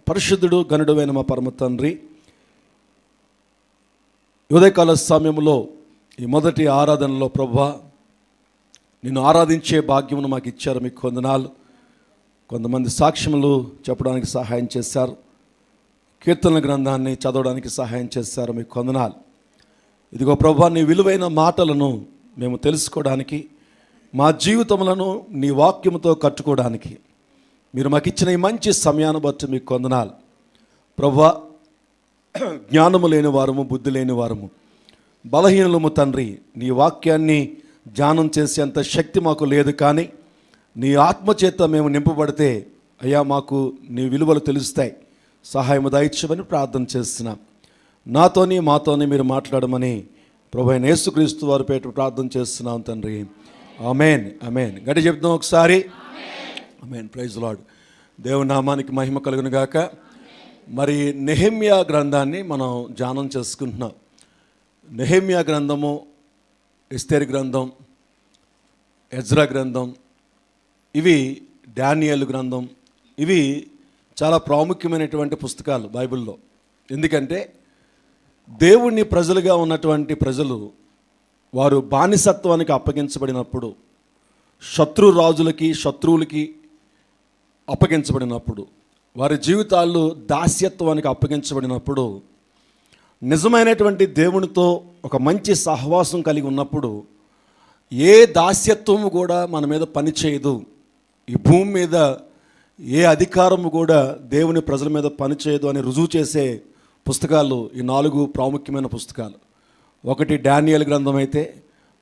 పరిశుద్ధుడు గనుడైన మా పరమ తండ్రి, ఉదయకాల సమయంలో ఈ మొదటి ఆరాధనలో ప్రభువా నిన్ను ఆరాధించే భాగ్యమును మాకు ఇచ్చారు. మీకు వందనాలు. కొంతమంది సాక్ష్యములు చెప్పడానికి సహాయం చేశారు, కీర్తనల గ్రంథాన్ని చదవడానికి సహాయం చేశారు. మీకు వందనాలు. ఇదిగో ప్రభువా, నీ విలువైన మాటలను మేము తెలుసుకోవడానికి, మా జీవితములను నీ వాక్యముతో కట్టుకోవడానికి మీరు మాకు ఇచ్చిన ఈ మంచి సమయాన్ని బట్టి మీకు వందనాలు. ప్రభువా, జ్ఞానము లేని వారము, బుద్ధి లేని వారము, బలహీనలము తండ్రి. నీ వాక్యాన్ని ధ్యానం చేసేంత శక్తి మాకు లేదు, కానీ నీ ఆత్మచేత మేము నింపబడితే అయ్యా మాకు నీ విలువలు తెలుస్తాయి. సహాయము దయచేయమని ప్రార్థన చేస్తున్నాం. నాతోని మాతోని మీరు మాట్లాడమని ప్రభు అయిన యేసుక్రీస్తు వారి పేట ప్రార్థన చేస్తున్నాం తండ్రి. ఆమేన్, ఆమేన్. గట్టి చెప్తాం ఒకసారి. ఆమేన్. Praise Lord. దేవుని నామానికి మహిమ కలుగును గాక. మరి నెహెమ్యా గ్రంథాన్ని మనం ధ్యానం చేసుకుంటున్నాం. నెహెమ్యా గ్రంథము, ఎస్తేరు గ్రంథం, ఎజ్రా గ్రంథం, ఇవి డానియేలు గ్రంథం, ఇవి చాలా ప్రాముఖ్యమైనటువంటి పుస్తకాలు బైబిల్లో. ఎందుకంటే దేవుని ప్రజలుగా ఉన్నటువంటి ప్రజలు వారు బానిసత్వానికి అప్పగించబడినప్పుడు, శత్రువులకి అప్పగించబడినప్పుడు, వారి జీవితాలు దాస్యత్వానికి అప్పగించబడినప్పుడు, నిజమైనటువంటి దేవునితో ఒక మంచి సహవాసం కలిగి ఉన్నప్పుడు ఏ దాస్యత్వము కూడా మన మీద పనిచేయదు. ఈ భూమి మీద ఏ అధికారము కూడా దేవుని ప్రజల మీద పనిచేయదు అని రుజువు చేసే పుస్తకాలు ఈ 4 ప్రాముఖ్యమైన పుస్తకాలు. ఒకటి డానియేలు గ్రంథం అయితే,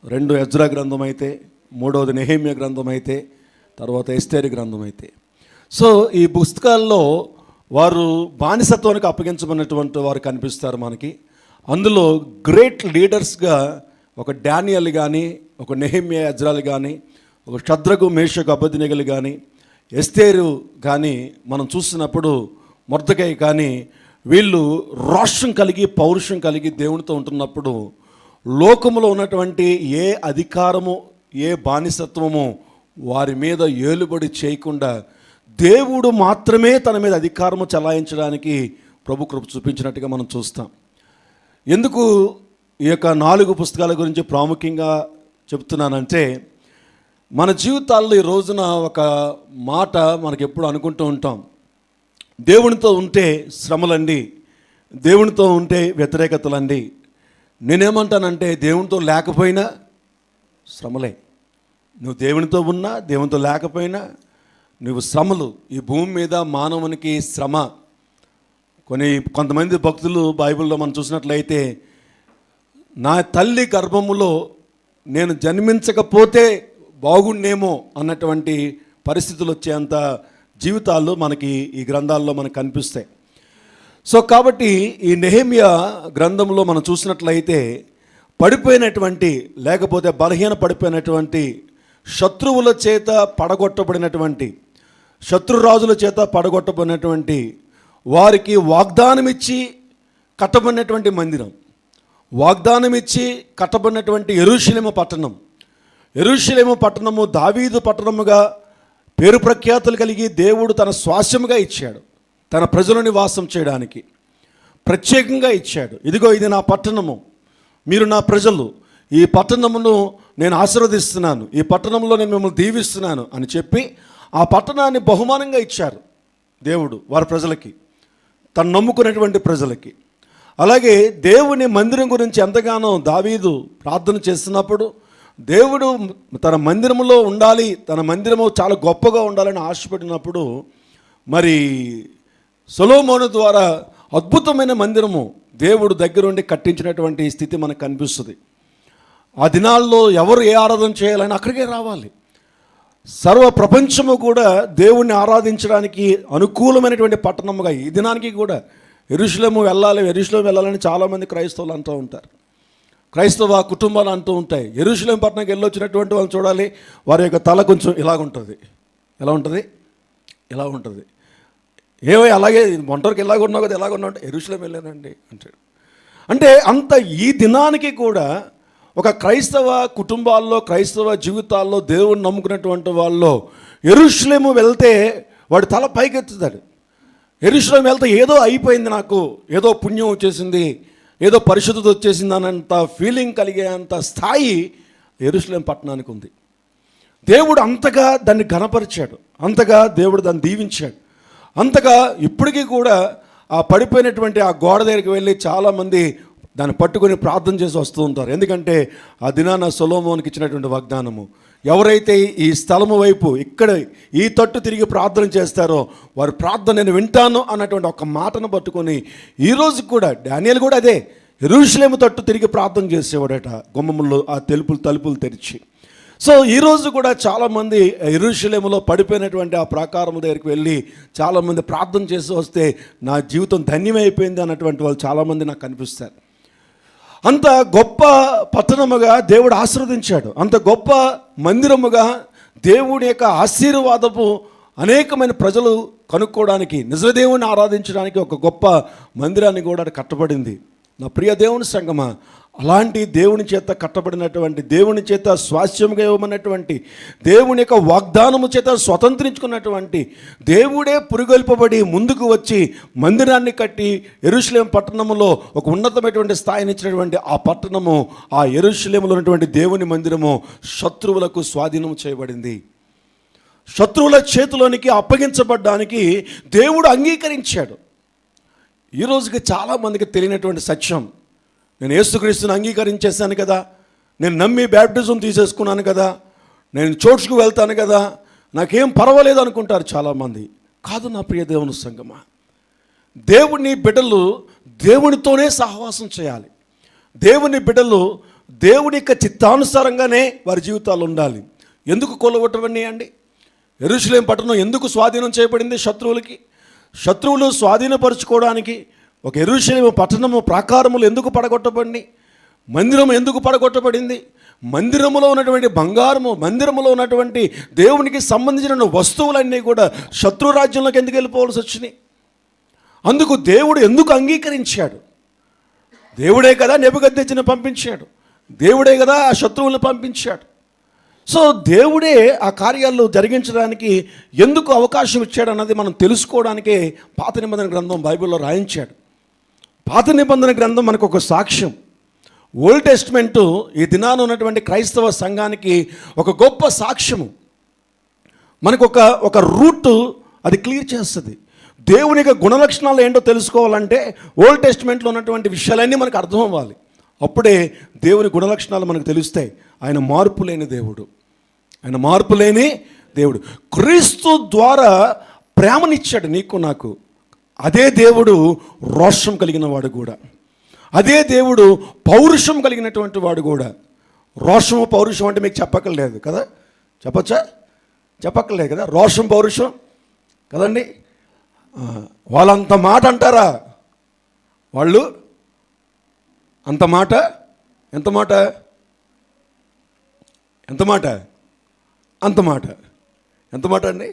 2 ఎజ్రా గ్రంథం అయితే, 3వది నెహెమ్యా గ్రంథం అయితే, తర్వాత ఎస్తేరు గ్రంథం అయితే. సో ఈ పుస్తకాల్లో వారు బానిసత్వానికి అప్పగించబడినటువంటి వారు కనిపిస్తారు మనకి. అందులో గ్రేట్ లీడర్స్గా ఒక డానియేలు కానీ, ఒక నెహెమ్యా, ఎజ్రాలు కానీ, ఒక షద్రకు, మేషకు, అబేద్నెగోలు కానీ, ఎస్తేరు కానీ మనం చూసినప్పుడు, మొర్దెకై కానీ, వీళ్ళు రోషం కలిగి, పౌరుషం కలిగి దేవునితో ఉంటున్నప్పుడు లోకములో ఉన్నటువంటి ఏ అధికారము, ఏ బానిసత్వము వారి మీద ఏలుబడి చేయకుండా దేవుడు మాత్రమే తన మీద అధికారము చలాయించడానికి ప్రభు కృప చూపించినట్టుగా మనం చూస్తాం. ఎందుకు ఈ యొక్క 4 పుస్తకాల గురించి ప్రాముఖ్యంగా చెప్తున్నానంటే, మన జీవితాల్లో ఈ రోజున ఒక మాట మనకు ఎప్పుడు అనుకుంటూ ఉంటాం, దేవునితో ఉంటే శ్రమలండి, దేవునితో ఉంటే వ్యతిరేకతలండి. నేనేమంటానంటే, దేవునితో లేకపోయినా శ్రమలే. నువ్వు దేవునితో ఉన్నా, దేవునితో లేకపోయినా నువ్వు శ్రమలు. ఈ భూమి మీద మానవునికి శ్రమ. కొంతమంది భక్తులు బైబిల్లో మనం చూసినట్లయితే, నా తల్లి గర్భములో నేను జన్మించకపోతే బాగుండేమో అన్నటువంటి పరిస్థితులు వచ్చేంత జీవితాలు మనకి ఈ గ్రంథాల్లో మనకు కనిపిస్తాయి. సో కాబట్టి ఈ నెహెమ్యా గ్రంథంలో మనం చూసినట్లయితే పడిపోయినటువంటి, లేకపోతే బలహీన పడిపోయినటువంటి, శత్రువుల చేత పడగొట్టబడినటువంటి, శత్రురాజుల చేత పడగొట్టబడినటువంటి వారికి వాగ్దానం ఇచ్చి కట్టబడినటువంటి మందిరం, వాగ్దానం ఇచ్చి కట్టబడినటువంటి యెరూషలేము పట్టణం. యెరూషలేము పట్టణము దావీదు పట్టణముగా పేరు ప్రఖ్యాతులు కలిగి దేవుడు తన స్వాస్యముగా ఇచ్చాడు. తన ప్రజలు నివాసం చేయడానికి ప్రత్యేకంగా ఇచ్చాడు. ఇదిగో ఇది నా పట్టణము, మీరు నా ప్రజలు, ఈ పట్టణమును నేను ఆశీర్వదిస్తున్నాను, ఈ పట్టణంలో నేను మిమ్మల్ని దీవిస్తున్నాను అని చెప్పి ఆ పట్టణాన్ని బహుమానంగా ఇచ్చారు దేవుడు వారి ప్రజలకి, తను నమ్ముకునేటువంటి ప్రజలకి. అలాగే దేవుని మందిరం గురించి ఎంతగానో దావీదు ప్రార్థన చేస్తున్నప్పుడు, దేవుడు తన మందిరములో ఉండాలి, తన మందిరము చాలా గొప్పగా ఉండాలని ఆశపడినప్పుడు, మరి సొలొమోను ద్వారా అద్భుతమైన మందిరము దేవుడు దగ్గరుండి కట్టించినటువంటి స్థితి మనకు కనిపిస్తుంది. ఆ దినాల్లో ఎవరు ఏ ఆరాధన చేయాలని అక్కడికే రావాలి. సర్వ ప్రపంచము కూడా దేవుణ్ణి ఆరాధించడానికి అనుకూలమైనటువంటి పట్టణముగా ఈ దినానికి కూడా యెరూషలేము వెళ్ళాలని చాలామంది క్రైస్తవులు అంటూ ఉంటారు, క్రైస్తవ కుటుంబాలు అంటూ ఉంటాయి. యెరూషలేము పట్టణంకి వెళ్ళొచ్చినటువంటి వాళ్ళు చూడాలి, వారి యొక్క తల కొంచెం ఇలాగుంటుంది. ఎలా ఉంటుంది? ఇలా ఉంటుంది. ఏవో అలాగే ఒంటరికి ఎలాగున్నావు కదా, ఎలాగున్నావు అంటే యెరూషలేము వెళ్ళానండి అంటాడు. అంటే అంత ఈ దినానికి కూడా ఒక క్రైస్తవ కుటుంబాల్లో, క్రైస్తవ జీవితాల్లో దేవుని నమ్ముకున్నటువంటి వాళ్ళలో యెరూషలేము వెళ్తే వాడు తల పైకెత్తుతాడు. యెరూషలేము వెళ్తే ఏదో అయిపోయింది, నాకు ఏదో పుణ్యం వచ్చేసింది, ఏదో పరిశుద్ధత వచ్చేసింది అన్నంత ఫీలింగ్ కలిగేంత స్థాయి యెరూషలేము పట్టణానికి ఉంది. దేవుడు అంతగా దాన్ని ఘనపరిచాడు, అంతగా దేవుడు దాన్ని దీవించాడు, అంతగా ఇప్పటికీ కూడా ఆ పడిపోయినటువంటి ఆ గోడ దగ్గరికి వెళ్ళి చాలామంది దాన్ని పట్టుకొని ప్రార్థన చేసి వస్తూ ఉంటారు. ఎందుకంటే ఆ దినాన సొలొమోనుకి ఇచ్చినటువంటి వాగ్దానము, ఎవరైతే ఈ స్థలము వైపు ఇక్కడ ఈ తట్టు తిరిగి ప్రార్థన చేస్తారో వారి ప్రార్థన నేను వింటాను అన్నటువంటి ఒక మాటను పట్టుకొని ఈరోజు కూడా డానియేలు కూడా అదే యెరూషలేము తట్టు తిరిగి ప్రార్థన చేసేవాడట, గుమ్మముల్లో ఆ తలుపులు తెరిచి. సో ఈరోజు కూడా చాలామంది యెరూషలేములో పడిపోయినటువంటి ఆ ప్రాకారం దగ్గరికి వెళ్ళి చాలామంది ప్రార్థన చేసి వస్తే నా జీవితం ధన్యమైపోయింది అన్నటువంటి వాళ్ళు చాలామంది నాకు కనిపిస్తారు. అంత గొప్ప పట్టణముగా దేవుడు ఆశీర్వదించాడు, అంత గొప్ప మందిరముగా దేవుడి యొక్క ఆశీర్వాదపు అనేకమైన ప్రజలు కనుక్కోవడానికి, నిజదేవుని ఆరాధించడానికి ఒక గొప్ప మందిరాన్ని కూడా కట్టబడింది. నా ప్రియ దేవుని సంగమా, అలాంటి దేవుని చేత కట్టబడినటువంటి, దేవుని చేత స్వాస్థ్యముగా ఇవ్వమన్నటువంటి, దేవుని యొక్క వాగ్దానము చేత స్వతంత్రించుకున్నటువంటి, దేవుడే పురుగొల్పబడి ముందుకు వచ్చి మందిరాన్ని కట్టి యెరూషలేము పట్టణములో ఒక ఉన్నతమైనటువంటి స్థాయిని ఇచ్చినటువంటి ఆ పట్టణము, ఆ యెరూషలేములో ఉన్నటువంటి దేవుని మందిరము శత్రువులకు స్వాధీనం చేయబడింది. శత్రువుల చేతిలోనికి అప్పగించబడ్డానికి దేవుడు అంగీకరించాడు. ఈరోజుకి చాలామందికి తెలియనటువంటి సత్యం, నేను యేసుక్రీస్తుని అంగీకరించేశాను కదా, నేను నమ్మి బ్యాప్టిజం తీసేసుకున్నాను కదా, నేను చర్చ్కు వెళ్తాను కదా, నాకేం పర్వాలేదు అనుకుంటారు చాలామంది. కాదు నా ప్రియ దేవుని సంగమా, దేవుని బిడ్డలు దేవునితోనే సహవాసం చేయాలి. దేవుని బిడ్డలు దేవుని యొక్క చిత్తానుసారంగానే వారి జీవితాలు ఉండాలి. ఎందుకు కొలగొట్టవన్నీ అండి? యెరూషలేము పట్టణం ఎందుకు స్వాధీనం చేయబడింది శత్రువులకి? శత్రువులు స్వాధీనపరుచుకోవడానికి ఒక యెరూషలేము పట్టణము ప్రాకారములు ఎందుకు పడగొట్టబడింది? మందిరం ఎందుకు పడగొట్టబడింది? మందిరములో ఉన్నటువంటి బంగారము, మందిరములో ఉన్నటువంటి దేవునికి సంబంధించిన వస్తువులన్నీ కూడా శత్రు రాజ్యంలోకి ఎందుకు వెళ్ళిపోవాల్సి వచ్చినాయి? అందుకు దేవుడు ఎందుకు అంగీకరించాడు? దేవుడే కదా నెబుకద్నెజరుని పంపించాడు, దేవుడే కదా ఆ శత్రువులను పంపించాడు. సో దేవుడే ఆ కార్యాలు జరిగించడానికి ఎందుకు అవకాశం ఇచ్చాడు అన్నది మనం తెలుసుకోవడానికే పాత నిబంధన గ్రంథం బైబిల్లో రాయించాడు. పాత నిబంధన గ్రంథం మనకు ఒక సాక్ష్యం. ఓల్డ్ టెస్ట్మెంటు ఈ దినాన ఉన్నటువంటి క్రైస్తవ సంఘానికి ఒక గొప్ప సాక్ష్యము. మనకు ఒక రూట్ అది క్లియర్ చేస్తుంది. దేవుని యొక్క గుణలక్షణాలు ఏంటో తెలుసుకోవాలంటే ఓల్డ్ టెస్ట్మెంట్లో ఉన్నటువంటి విషయాలన్నీ మనకు అర్థం అవ్వాలి. అప్పుడే దేవుని గుణలక్షణాలు మనకు తెలుస్తాయి. ఆయన మార్పు లేని దేవుడు, ఆయన మార్పు లేని దేవుడు. క్రీస్తు ద్వారా ప్రేమనిచ్చాడు నీకు నాకు. అదే దేవుడు రోషం కలిగిన వాడు కూడా, అదే దేవుడు పౌరుషం కలిగినటువంటి వాడు కూడా. రోషము పౌరుషం అంటే మీకు చెప్పక్కర్లేదు కదా, చెప్పచ్చా? చెప్పక్కర్లేదు కదా, రోషం పౌరుషం కదండి. వాళ్ళంత మాట అంటారా? వాళ్ళు అంత మాట, ఎంత మాట, ఎంత మాట, అంత మాట, ఎంత మాట అండి?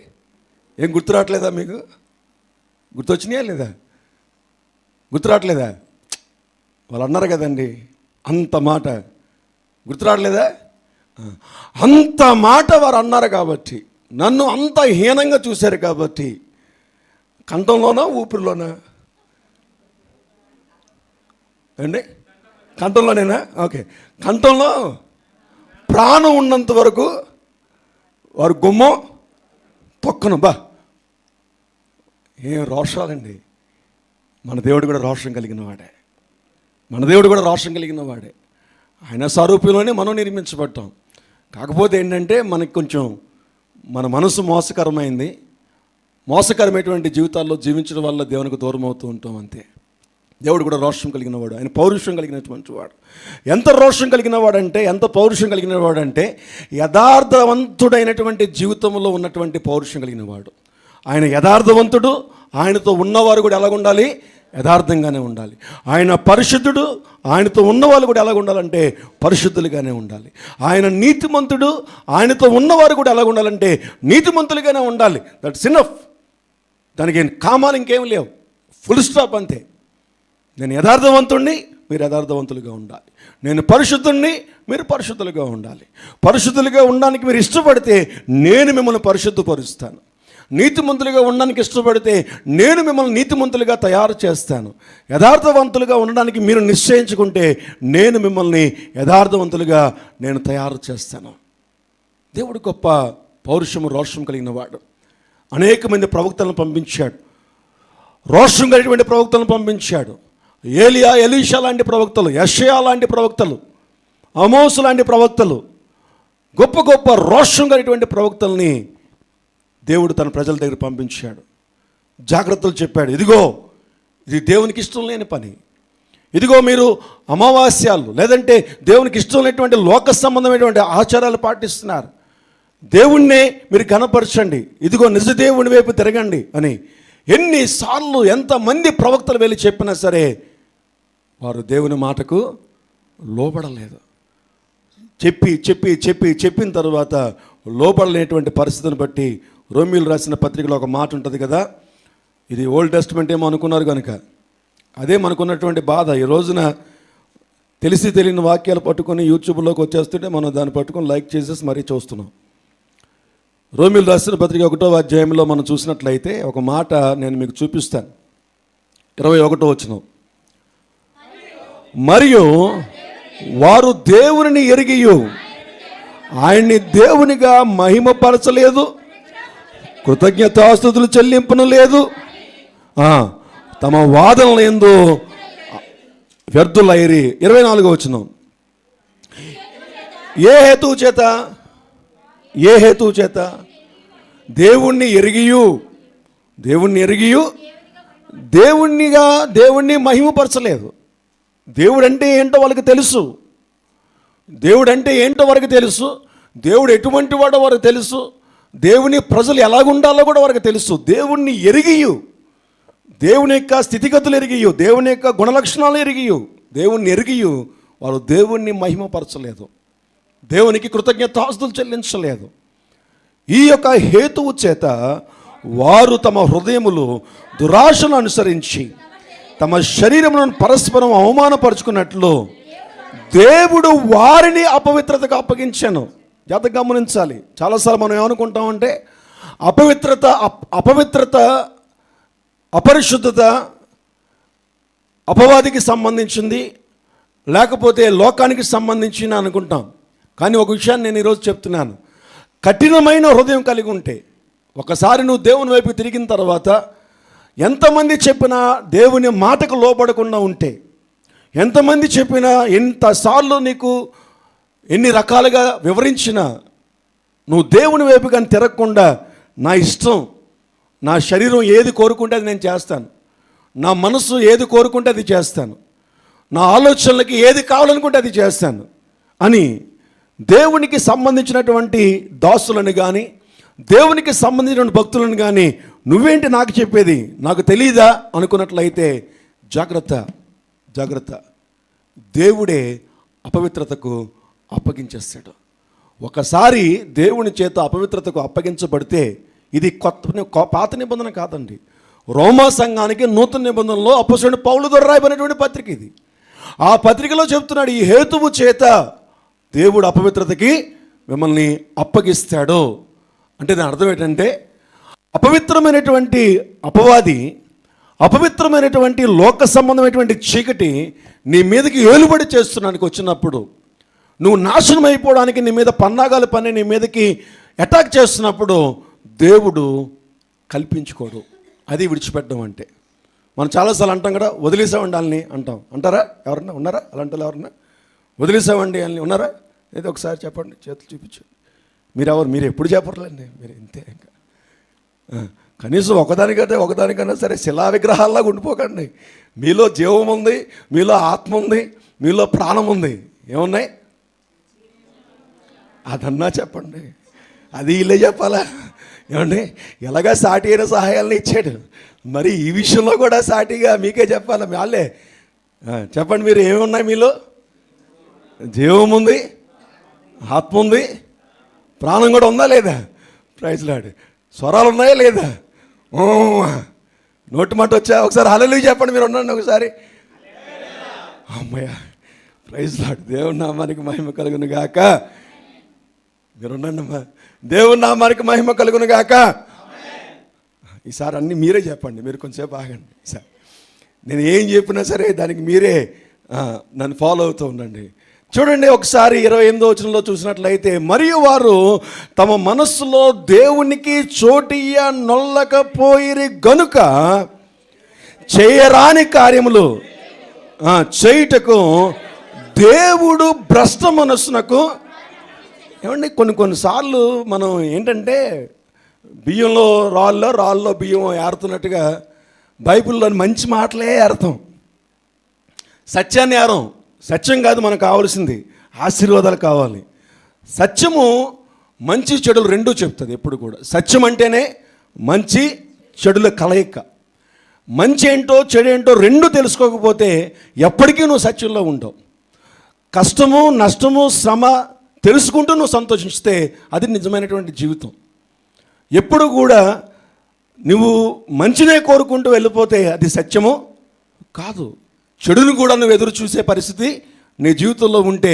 ఏం గుర్తు రావట్లేదా మీకు? గుర్తొచ్చినాయా లేదా? గుర్తు రావట్లేదా? వాళ్ళు అన్నారు కదండి అంత మాట, గుర్తు రావట్లేదా? అంత మాట వారు అన్నారు కాబట్టి, నన్ను అంత హీనంగా చూశారు కాబట్టి, కంఠంలోనా ఊపిరిలోనా అండి? కంఠంలోనేనా? ఓకే, కంఠంలో ప్రాణం ఉన్నంత వరకు వారు గుమ్మం తొక్కను. బా ఏం రోషాలండి! మన దేవుడు కూడా రోషం కలిగిన వాడే, మన దేవుడు కూడా రోషం కలిగిన వాడే. ఆయన స్వరూపంలోనే మనం నిర్మించబడ్డాం. కాకపోతే ఏంటంటే మనకి కొంచెం మన మనసు మోసకరమైంది, మోసకరమైనటువంటి జీవితాల్లో జీవించడం వల్ల దేవునికి దూరం అవుతూ ఉంటాం అంతే. దేవుడు కూడా రోషం కలిగిన వాడు, ఆయన పౌరుషం కలిగినటువంటి వాడు. ఎంత రోషం కలిగిన వాడంటే, ఎంత పౌరుషం కలిగిన వాడంటే, యథార్థవంతుడైనటువంటి జీవితంలో ఉన్నటువంటి పౌరుషం కలిగిన వాడు. ఆయన యథార్థవంతుడు, ఆయనతో ఉన్నవారు కూడా ఎలాగ ఉండాలి? యథార్థంగానే ఉండాలి. ఆయన పరిశుద్ధుడు, ఆయనతో ఉన్నవాళ్ళు కూడా ఎలాగ ఉండాలంటే పరిశుద్ధులుగానే ఉండాలి. ఆయన నీతిమంతుడు, ఆయనతో ఉన్నవారు కూడా ఎలాగ ఉండాలంటే నీతిమంతులుగానే ఉండాలి. That's enough. దానికి కామాలు ఇంకేం లేవు, ఫుల్ స్టాప్ అంతే. నేను యథార్థవంతుణ్ణి, మీరు యథార్థవంతులుగా ఉండాలి. నేను పరిశుద్ధుణ్ణి, మీరు పరిశుద్ధులుగా ఉండాలి. పరిశుద్ధులుగా ఉండడానికి మీరు ఇష్టపడితే నేను మిమ్మల్ని పరిశుద్ధపరుస్తాను. నీతిమంతులుగా ఉండడానికి ఇష్టపడితే నేను మిమ్మల్ని నీతిమంతులుగా తయారు చేస్తాను. యథార్థవంతులుగా ఉండడానికి మీరు నిశ్చయించుకుంటే నేను మిమ్మల్ని యథార్థవంతులుగా నేను తయారు చేస్తాను. దేవుడు గొప్ప పౌరుషము రోషం కలిగిన వాడు. అనేక మంది ప్రవక్తలను పంపించాడు. రోషం కలిగినటువంటి ప్రవక్తలను పంపించాడు. ఏలియా, ఎలీషా లాంటి ప్రవక్తలు, యెషయా లాంటి ప్రవక్తలు, ఆమోసు లాంటి ప్రవక్తలు, గొప్ప గొప్ప రోషం కలిగినటువంటి ప్రవక్తల్ని దేవుడు తన ప్రజల దగ్గర పంపించాడు. జాగ్రత్తలు చెప్పాడు. ఇదిగో ఇది దేవునికి ఇష్టం లేని పని. ఇదిగో మీరు అమావాస్యాలు లేదంటే దేవునికి ఇష్టం లేనటువంటి లోక సంబంధమైనటువంటి ఆచారాలు పాటిస్తున్నారు. దేవుణ్ణే మీరు కనపరచండి. ఇదిగో నిజ దేవుని వైపు తిరగండి అని ఎన్నిసార్లు ఎంతమంది ప్రవక్తలు వెళ్ళి చెప్పినా సరే వారు దేవుని మాటకు లోబడలేదు. చెప్పిన తర్వాత లోబడలేనటువంటి పరిస్థితిని బట్టి రోమీయులు రాసిన పత్రికలో ఒక మాట ఉంటుంది కదా, ఇది ఓల్డ్ టెస్ట్మెంట్ ఏమో అనుకున్నారు కనుక అదే మనకున్నటువంటి బాధ. ఈ రోజున తెలిసి తెలియని వాక్యాలు పట్టుకొని యూట్యూబ్లోకి వచ్చేస్తుంటే మనం దాన్ని పట్టుకొని లైక్ చేసేసి మరీ చూస్తున్నాం. రోమీయులు రాసిన పత్రిక 1వ అధ్యాయంలో మనం చూసినట్లయితే ఒక మాట నేను మీకు చూపిస్తాను. 21వ వచనం, మరియు వారు దేవునిని ఎరిగియు ఆయన్ని దేవునిగా మహిమపరచలేదు, కృతజ్ఞతాస్తుతులు చెల్లింపను లేదు, తమ వాదనలు యందు వ్యర్థులైరి. 24వ వచనం, ఏ హేతువు చేత దేవుణ్ణి ఎరిగియు దేవుణ్ణి మహిమపరచలేదు. దేవుడంటే ఏంటో వాళ్ళకి తెలుసు. దేవుడు ఎటువంటి వాడో వారికి తెలుసు. దేవుని ప్రజలు ఎలాగుండాలో కూడా వారికి తెలుసు. దేవుణ్ణి ఎరిగియు, దేవుని యొక్క స్థితిగతులు ఎరిగియు, దేవుని యొక్క గుణలక్షణాలు ఎరిగియు, దేవుణ్ణి ఎరిగియు వారు దేవుణ్ణి మహిమపరచలేదు, దేవునికి కృతజ్ఞతాస్తుతులు చెల్లించలేదు. ఈ యొక్క హేతువు చేత వారు తమ హృదయములు దురాశను అనుసరించి తమ శరీరములను పరస్పరం అవమానపరుచుకున్నట్లు దేవుడు వారిని అపవిత్రతకు అప్పగించాను. జాగ్రత్తగా గమనించాలి. చాలాసార్లు మనం ఏమనుకుంటామంటే అపవిత్రత అపరిశుద్ధత అపవాదికి సంబంధించింది, లేకపోతే లోకానికి సంబంధించిన అనుకుంటాం. కానీ ఒక విషయాన్ని నేను ఈరోజు చెప్తున్నాను. కఠినమైన హృదయం కలిగి ఉంటే, ఒకసారి నువ్వు దేవుని వైపు తిరిగిన తర్వాత ఎంతమంది చెప్పినా దేవుని మాటకు లోబడకుండా ఉంటే, ఎంతమంది చెప్పినా ఎంతసార్లు నీకు ఎన్ని రకాలుగా వివరించినా నువ్వు దేవుని వైపు కానీ తిరగకుండా నా ఇష్టం, నా శరీరం ఏది కోరుకుంటే అది నేను చేస్తాను, నా మనసు ఏది కోరుకుంటే అది చేస్తాను, నా ఆలోచనలకి ఏది కావాలనుకుంటే అది చేస్తాను అని దేవునికి సంబంధించినటువంటి దాసులను కానీ దేవునికి సంబంధించిన భక్తులను కానీ నువ్వేంటి నాకు చెప్పేది, నాకు తెలీదా అనుకున్నట్లయితే జాగ్రత్త. దేవుడే అపవిత్రతకు అప్పగించేస్తాడు. ఒకసారి దేవుని చేత అపవిత్రతకు అప్పగించబడితే ఇది పాత నిబంధన కాదండి. రోమా సంఘానికి నూతన నిబంధనలో అపోస్తలుడైన పౌలు ద్వారా రాయబడినటువంటి పత్రిక ఇది. ఆ పత్రికలో చెప్తున్నాడు, ఈ హేతువు చేత దేవుడు అపవిత్రతకి మిమ్మల్ని అప్పగిస్తాడు. అంటే దాని అర్థం ఏంటంటే అపవిత్రమైనటువంటి అపవాది, అపవిత్రమైనటువంటి లోక సంబంధమైనటువంటి చీకటి నీ మీదకి ఏలుబడి చేస్తున్నానికి వచ్చినప్పుడు, నువ్వు నాశనం అయిపోవడానికి నీ మీద పన్నాగాలు పని నీ మీదకి అటాక్ చేస్తున్నప్పుడు దేవుడు కల్పించుకోడు. అది విడిచిపెట్టడం అంటే. మనం చాలాసార్లు అంటాం కదా, వదిలేసామండి వాళ్ళని అంటారా? ఎవరన్నా ఉన్నారా అలాంటి ఎవరన్నా? వదిలేసామండి వాళ్ళని ఉన్నారా? ఏదో ఒకసారి చెప్పండి, చేతులు చూపించండి. మీరు ఎప్పుడు చెప్పర్లేండి, మీరు ఇంతే. ఇంకా కనీసం ఒకదానికన్నా సరే శిలా విగ్రహాల్లాగా ఉండిపోకండి. మీలో జీవం ఉంది, మీలో ఆత్మ ఉంది, మీలో ప్రాణం ఉంది. ఏమున్నాయి? అదన్నా చెప్పండి. అది వీళ్ళే చెప్పాలా? ఏమండి, ఎలాగా సాటి అయిన సహాయాలను ఇచ్చాడు, మరి ఈ విషయంలో కూడా సాటిగా మీకే చెప్పాలా? వాళ్ళే చెప్పండి. మీరు ఏమున్నాయి? మీలో జీవం ఉంది, ఆత్మ ఉంది, ప్రాణం కూడా ఉందా లేదా? Praise Lord. స్వరాలు ఉన్నాయా లేదా? నోటి మాట వచ్చా? ఒకసారి హల్లెలూయా చెప్పండి. మీరు ఉండండి ఒకసారి. అమ్మయ్య, ప్రైజ్ లార్డ్. దేవుని నామానికి మహిమ కలుగును గాక. మీరు ఉండండి అమ్మా. దేవుని నామానికి మహిమ కలుగును గాక. ఈసారి అన్నీ మీరే చెప్పండి, మీరు కొంచెంసేపు ఆగండి. ఈసారి నేను ఏం చెప్పినా సరే దానికి మీరే నన్ను ఫాలో అవుతూ ఉండండి. చూడండి ఒకసారి 28వ వచనంలో చూసినట్లయితే, మరియు వారు తమ మనస్సులో దేవునికి చోటియ్య నొల్లకపోయిరి గనుక చేయరాని కార్యములు చేయుటకు దేవుడు భ్రష్ట మనస్సునకు. ఏమండి కొన్నిసార్లు మనం ఏంటంటే బియ్యంలో రాళ్ళలో బియ్యం ఏరుతున్నట్టుగా బైబిల్లోని మంచి మాటలే ఏరుతాం, సత్యాన్ని ఏరం. సత్యం కాదు మనకు కావాల్సింది, ఆశీర్వాదాలు కావాలి. సత్యము మంచి చెడులు రెండూ చెప్తుంది ఎప్పుడు కూడా. సత్యం అంటేనే మంచి చెడుల కలయిక. మంచి ఏంటో చెడు ఏంటో రెండు తెలుసుకోకపోతే ఎప్పటికీ నువ్వు సత్యంలో ఉండవు. కష్టము నష్టము శ్రమ తెలుసుకుంటూ నువ్వు సంతోషిస్తే అది నిజమైనటువంటి జీవితం. ఎప్పుడు కూడా నువ్వు మంచినే కోరుకుంటూ వెళ్ళిపోతే అది సత్యము కాదు. చెడును కూడా నువ్వు ఎదురు చూసే పరిస్థితి నీ జీవితంలో ఉంటే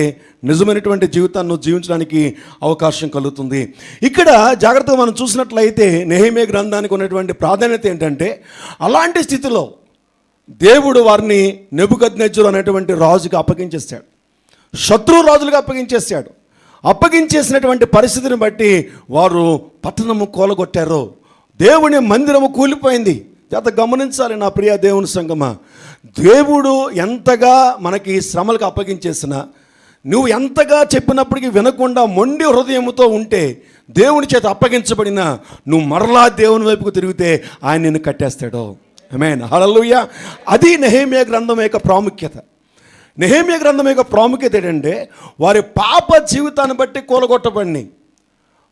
నిజమైనటువంటి జీవితాన్ని నువ్వు జీవించడానికి అవకాశం కలుగుతుంది. ఇక్కడ జాగ్రత్తగా మనం చూసినట్లయితే నెహెమ్యా గ్రంథానికి ఉన్నటువంటి ప్రాధాన్యత ఏంటంటే, అలాంటి స్థితిలో దేవుడు వారిని నెబుకద్నెజ్జరు అనేటువంటి రాజుకి అప్పగించేస్తాడు, శత్రు రాజులుగా అప్పగించేస్తాడు. అప్పగించేసినటువంటి పరిస్థితిని బట్టి వారు పట్టణము కూలగొట్టారు, దేవుని మందిరము కూలిపోయింది. చేత గమనించాలి నా ప్రియ దేవుని సంగమా, దేవుడు ఎంతగా మనకి శ్రమలకు అప్పగించేసినా నువ్వు ఎంతగా చెప్పినప్పటికీ వినకుండా మొండి హృదయముతో ఉంటే, దేవుని చేత అప్పగించబడినా నువ్వు మరలా దేవుని వైపుకు తిరిగితే ఆయన నిన్ను కట్టేస్తాడు. ఆమేన్, హల్లెలూయా. అది నెహెమ్యా గ్రంథం యొక్క ప్రాముఖ్యత. నెహెమ్యా గ్రంథం యొక్క ప్రాముఖ్యత ఏంటంటే, వారి పాప జీవితాన్ని బట్టి కూలగొట్టబడిని,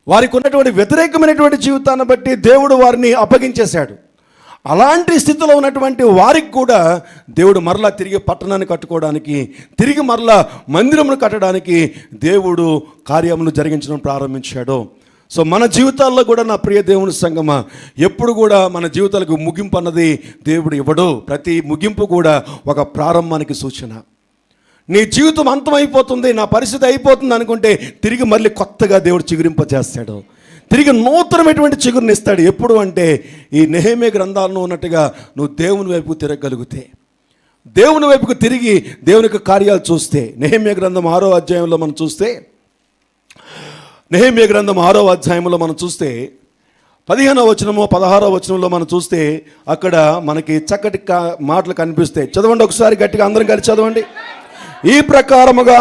వారికి ఉన్నటువంటి వ్యతిరేకమైనటువంటి జీవితాన్ని బట్టి దేవుడు వారిని అప్పగించేశాడు. అలాంటి స్థితిలో ఉన్నటువంటి వారికి కూడా దేవుడు మరలా తిరిగి పట్టణాన్ని కట్టుకోవడానికి, తిరిగి మరలా మందిరమును కట్టడానికి దేవుడు కార్యములు జరిగించడం ప్రారంభించాడు. సో మన జీవితాల్లో కూడా నా ప్రియ దేవుని సంగమా, ఎప్పుడు కూడా మన జీవితాలకు ముగింపు అన్నది దేవుడు ఇవ్వడు. ప్రతి ముగింపు కూడా ఒక ప్రారంభానికి సూచన. నీ జీవితం అంతమైపోతుంది, నా పరిస్థితి అయిపోతుంది అనుకుంటే తిరిగి మళ్ళీ కొత్తగా దేవుడు చిగురింపజేస్తాడు, తిరిగి నూతనమైనటువంటి చిగురుని ఇస్తాడు. ఎప్పుడు అంటే ఈ నెహెమ్యా గ్రంథాలను ఉన్నట్టుగా నువ్వు దేవుని వైపుకు తిరగలిగితే, దేవుని వైపుకు తిరిగి దేవుని యొక్క కార్యాలు చూస్తే. నెహెమ్యా గ్రంథం 6వ అధ్యాయంలో మనం చూస్తే, నెహెమ్యా గ్రంథం 6వ అధ్యాయంలో మనం చూస్తే 15వ వచనము 16వ వచనంలో మనం చూస్తే అక్కడ మనకి చక్కటి మాటలు కనిపిస్తాయి. చదవండి ఒకసారి గట్టిగా, అందరం కలిసి చదవండి. ఈ ప్రకారముగా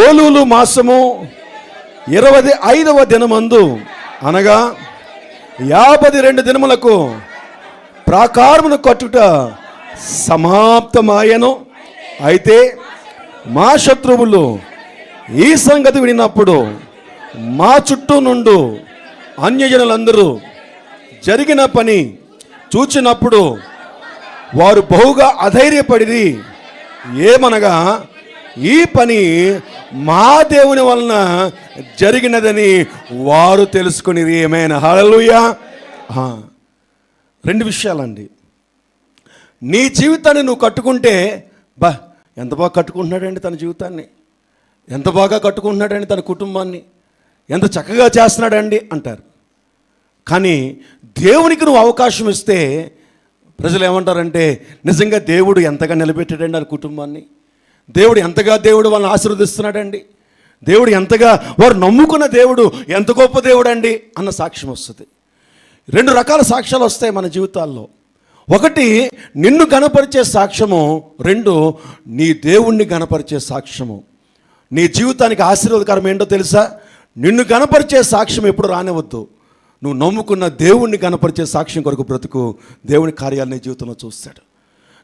ఏలూలు మాసము 25వ దినమందు, అనగా 52 దినములకు ప్రాకారమును కట్టుట సమాప్తమాయను. అయితే మా శత్రువులు ఈ సంగతి వినినప్పుడు మా చుట్టూ నుండు అన్యజనులందరూ జరిగిన పని చూచినప్పుడు వారు బహుగా అధైర్యపడిరి. ఏమనగా, ఈ పని మా దేవుని వలన జరిగినదని వారు తెలుసుకుని. ఆమేన్, హల్లెలూయా. 2 విషయాలండి. నీ జీవితాన్ని నువ్వు కట్టుకుంటే, ఎంత బాగా కట్టుకుంటున్నాడండి తన జీవితాన్ని, ఎంత బాగా కట్టుకుంటున్నాడండి తన కుటుంబాన్ని, ఎంత చక్కగా చేస్తున్నాడండి అంటారు. కానీ దేవునికి నువ్వు అవకాశం ఇస్తే ప్రజలు ఏమంటారంటే, నిజంగా దేవుడు ఎంతగా నిలబెట్టాడండి ఆ కుటుంబాన్ని, దేవుడు ఎంతగా దేవుడు వాళ్ళని ఆశీర్వదిస్తున్నాడండి, దేవుడు ఎంతగా వారు నమ్ముకున్న దేవుడు ఎంత గొప్ప దేవుడు అండి అన్న సాక్ష్యం వస్తుంది. 2 రకాల సాక్ష్యాలు వస్తాయి మన జీవితాల్లో. ఒకటి నిన్ను గణపరిచే సాక్ష్యము, 2 నీ దేవుణ్ణి గణపరిచే సాక్ష్యము. నీ జీవితానికి ఆశీర్వాదకరం ఏంటో తెలుసా? నిన్ను గణపరిచే సాక్ష్యం ఎప్పుడు రానివద్దు. నువ్వు నమ్ముకున్న దేవుణ్ణి గణపరిచే సాక్ష్యం కొరకు బ్రతుకు. దేవుని కార్యాలు నీ జీవితంలో చూస్తాడు.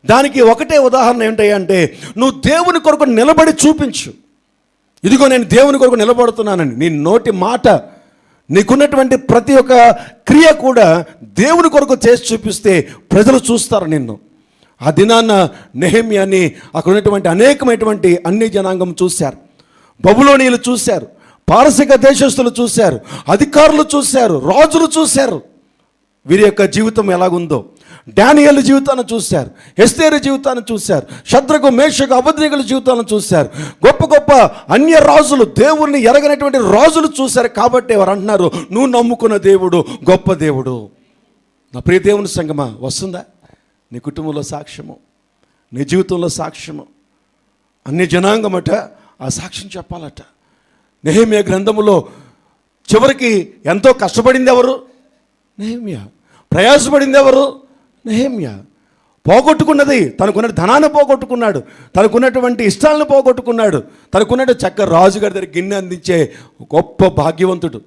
దానికి ఒకటే ఉదాహరణ ఏంటంటే, నువ్వు దేవుని కొరకు నిలబడి చూపించు. ఇదిగో నేను దేవుని కొరకు నిలబడుతున్నానని నీ నోటి మాట, నీకున్నటువంటి ప్రతి ఒక్క క్రియ కూడా దేవుని కొరకు చేసి చూపిస్తే ప్రజలు చూస్తారు నిన్ను. ఆ దినాన్న నెహెమ్యాని అక్కడ ఉన్నటువంటి అనేకమైనటువంటి అన్ని జనాంగం చూశారు, బబులోనీయులు చూశారు, పారసిక దేశస్తులు చూశారు, అధికారులు చూశారు, రాజులు చూశారు వీరి యొక్క జీవితం ఎలాగుందో. డానియేలు జీవితాన్ని చూశారు, ఎస్తేరు జీవితాన్ని చూశారు, శద్రకు మేషకు అబద్రికుల జీవితాలను చూశారు, గొప్ప గొప్ప అన్య రాజులు, దేవుణ్ణి ఎరగనటువంటి రాజులు చూశారు. కాబట్టి వారు అంటున్నారు, నువ్వు నమ్ముకున్న దేవుడు గొప్ప దేవుడు. నా ప్రియ దేవుని సంగమా, వస్తుందా? నీ కుటుంబంలో సాక్ష్యము, నీ జీవితంలో సాక్ష్యము, అన్ని జనాంగమట ఆ సాక్ష్యం చెప్పాలట. నెహెమ్యా గ్రంథములో చివరికి ఎంతో కష్టపడింది ఎవరు? నెహెమ్యా. ప్రయాసపడింది ఎవరు? నెహెమ్యా. పోగొట్టుకున్నది, తనకున్న ధనాన్ని పోగొట్టుకున్నాడు, తనకున్నటువంటి ఇష్టాలను పోగొట్టుకున్నాడు, తనకున్నట్టు చక్క రాజుగారి దగ్గర గిన్నె అందించే గొప్ప భాగ్యవంతుడు,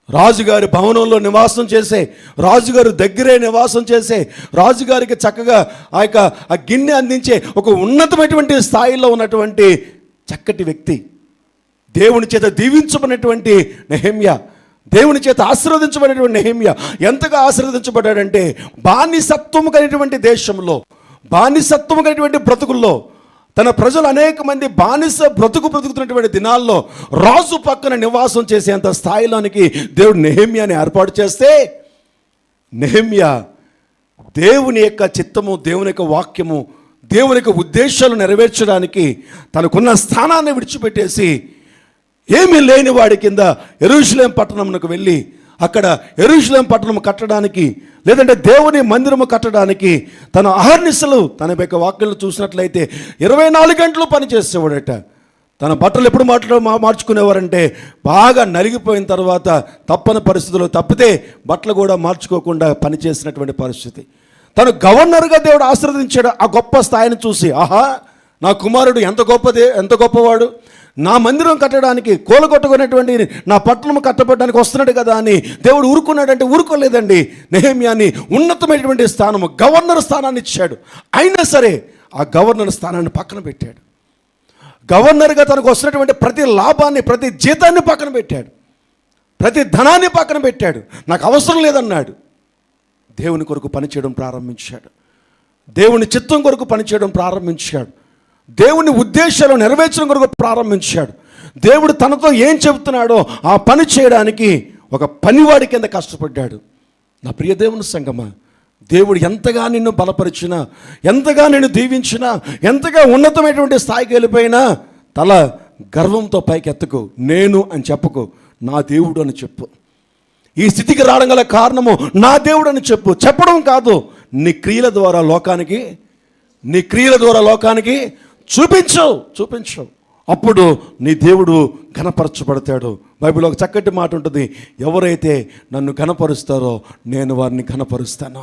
రాజుగారి భవనంలో నివాసం చేసే, రాజుగారి దగ్గరే నివాసం చేసే, రాజుగారికి చక్కగా ఆ గిన్నె అందించే ఒక ఉన్నతమైనటువంటి స్థాయిలో ఉన్నటువంటి చక్కటి వ్యక్తి, దేవుని చేత దీవించబడినటువంటి నెహెమ్యా, దేవుని చేత ఆశీర్వదించబడినటువంటి నెహెమ్యా ఎంతగా ఆశీర్వదించబడ్డాడంటే, బానిసత్వము కలిగినటువంటి దేశంలో, బానిసత్వము కలిగినటువంటి బ్రతుకుల్లో, తన ప్రజలు అనేక మంది బానిస బ్రతుకుతున్నటువంటి దినాల్లో రాజు పక్కన నివాసం చేసేంత స్థాయిలోనికి దేవుడు నెహెమ్యాని ఏర్పాటు చేస్తే, నెహెమ్యా దేవుని యొక్క చిత్తము, దేవుని యొక్క వాక్యము, దేవుని యొక్క ఉద్దేశాలు నెరవేర్చడానికి తనకున్న స్థానాన్ని విడిచిపెట్టేసి ఏమీ లేని వాడి కింద యెరూషలేం పట్టణమునకు వెళ్ళి అక్కడ యెరూషలేం పట్టణం కట్టడానికి, లేదంటే దేవుని మందిరము కట్టడానికి తన అహర్నిశలు తన యొక్క వాక్యాలను చూసినట్లయితే 24 గంటలు పనిచేసేవాడట. తన బట్టలు ఎప్పుడు మార్చుకునేవారంటే బాగా నలిగిపోయిన తర్వాత తప్పని పరిస్థితుల్లో తప్పితే బట్టలు కూడా మార్చుకోకుండా పనిచేసినటువంటి పరిస్థితి. తను గవర్నర్గా దేవుడు ఆశీర్వదించాడు. ఆ గొప్ప స్థాయిని చూసి, ఆహా, నా కుమారుడు ఎంత గొప్పవాడు, నా మందిరం కట్టడానికి, కూలగొట్టుకున్నటువంటి నా పట్టణం కట్టబడడానికి వస్తున్నాడు కదా అని దేవుడు ఊరుకున్నాడంటే ఊరుకోలేదండి. నెహెమ్యాని ఉన్నతమైనటువంటి స్థానము, గవర్నర్ స్థానాన్ని ఇచ్చాడు. అయినా సరే ఆ గవర్నర్ స్థానాన్ని పక్కన పెట్టాడు. గవర్నర్గా తనకు వస్తున్నటువంటి ప్రతి లాభాన్ని, ప్రతి జీతాన్ని పక్కన పెట్టాడు, ప్రతి ధనాన్ని పక్కన పెట్టాడు. నాకు అవసరం లేదన్నాడు. దేవుని కొరకు పనిచేయడం ప్రారంభించాడు, దేవుని చిత్తం కొరకు పనిచేయడం ప్రారంభించాడు, దేవుని ఉద్దేశాలు నెరవేర్చడం కొరకు ప్రారంభించాడు. దేవుడు తనతో ఏం చెబుతున్నాడో ఆ పని చేయడానికి ఒక పనివాడి కింద కష్టపడ్డాడు. నా ప్రియ దేవుని సంగమా, దేవుడు ఎంతగా నిన్ను బలపరిచినా, ఎంతగా నిన్ను దీవించినా, ఎంతగా ఉన్నతమైనటువంటి స్థాయికి వెళ్ళిపోయినా తల గర్వంతో పైకెత్తకు, నేను అని చెప్పకు, నా దేవుడు అని చెప్పు. ఈ స్థితికి రావడం గల కారణము నా దేవుడు అని చెప్పు. చెప్పడం కాదు, నీ క్రియల ద్వారా లోకానికి చూపించు. అప్పుడు నీ దేవుడు ఘనపరచబడతాడు. బైబిల్లో ఒక చక్కటి మాట ఉంటుంది, ఎవరైతే నన్ను ఘనపరుస్తారో నేను వారిని ఘనపరుస్తాను.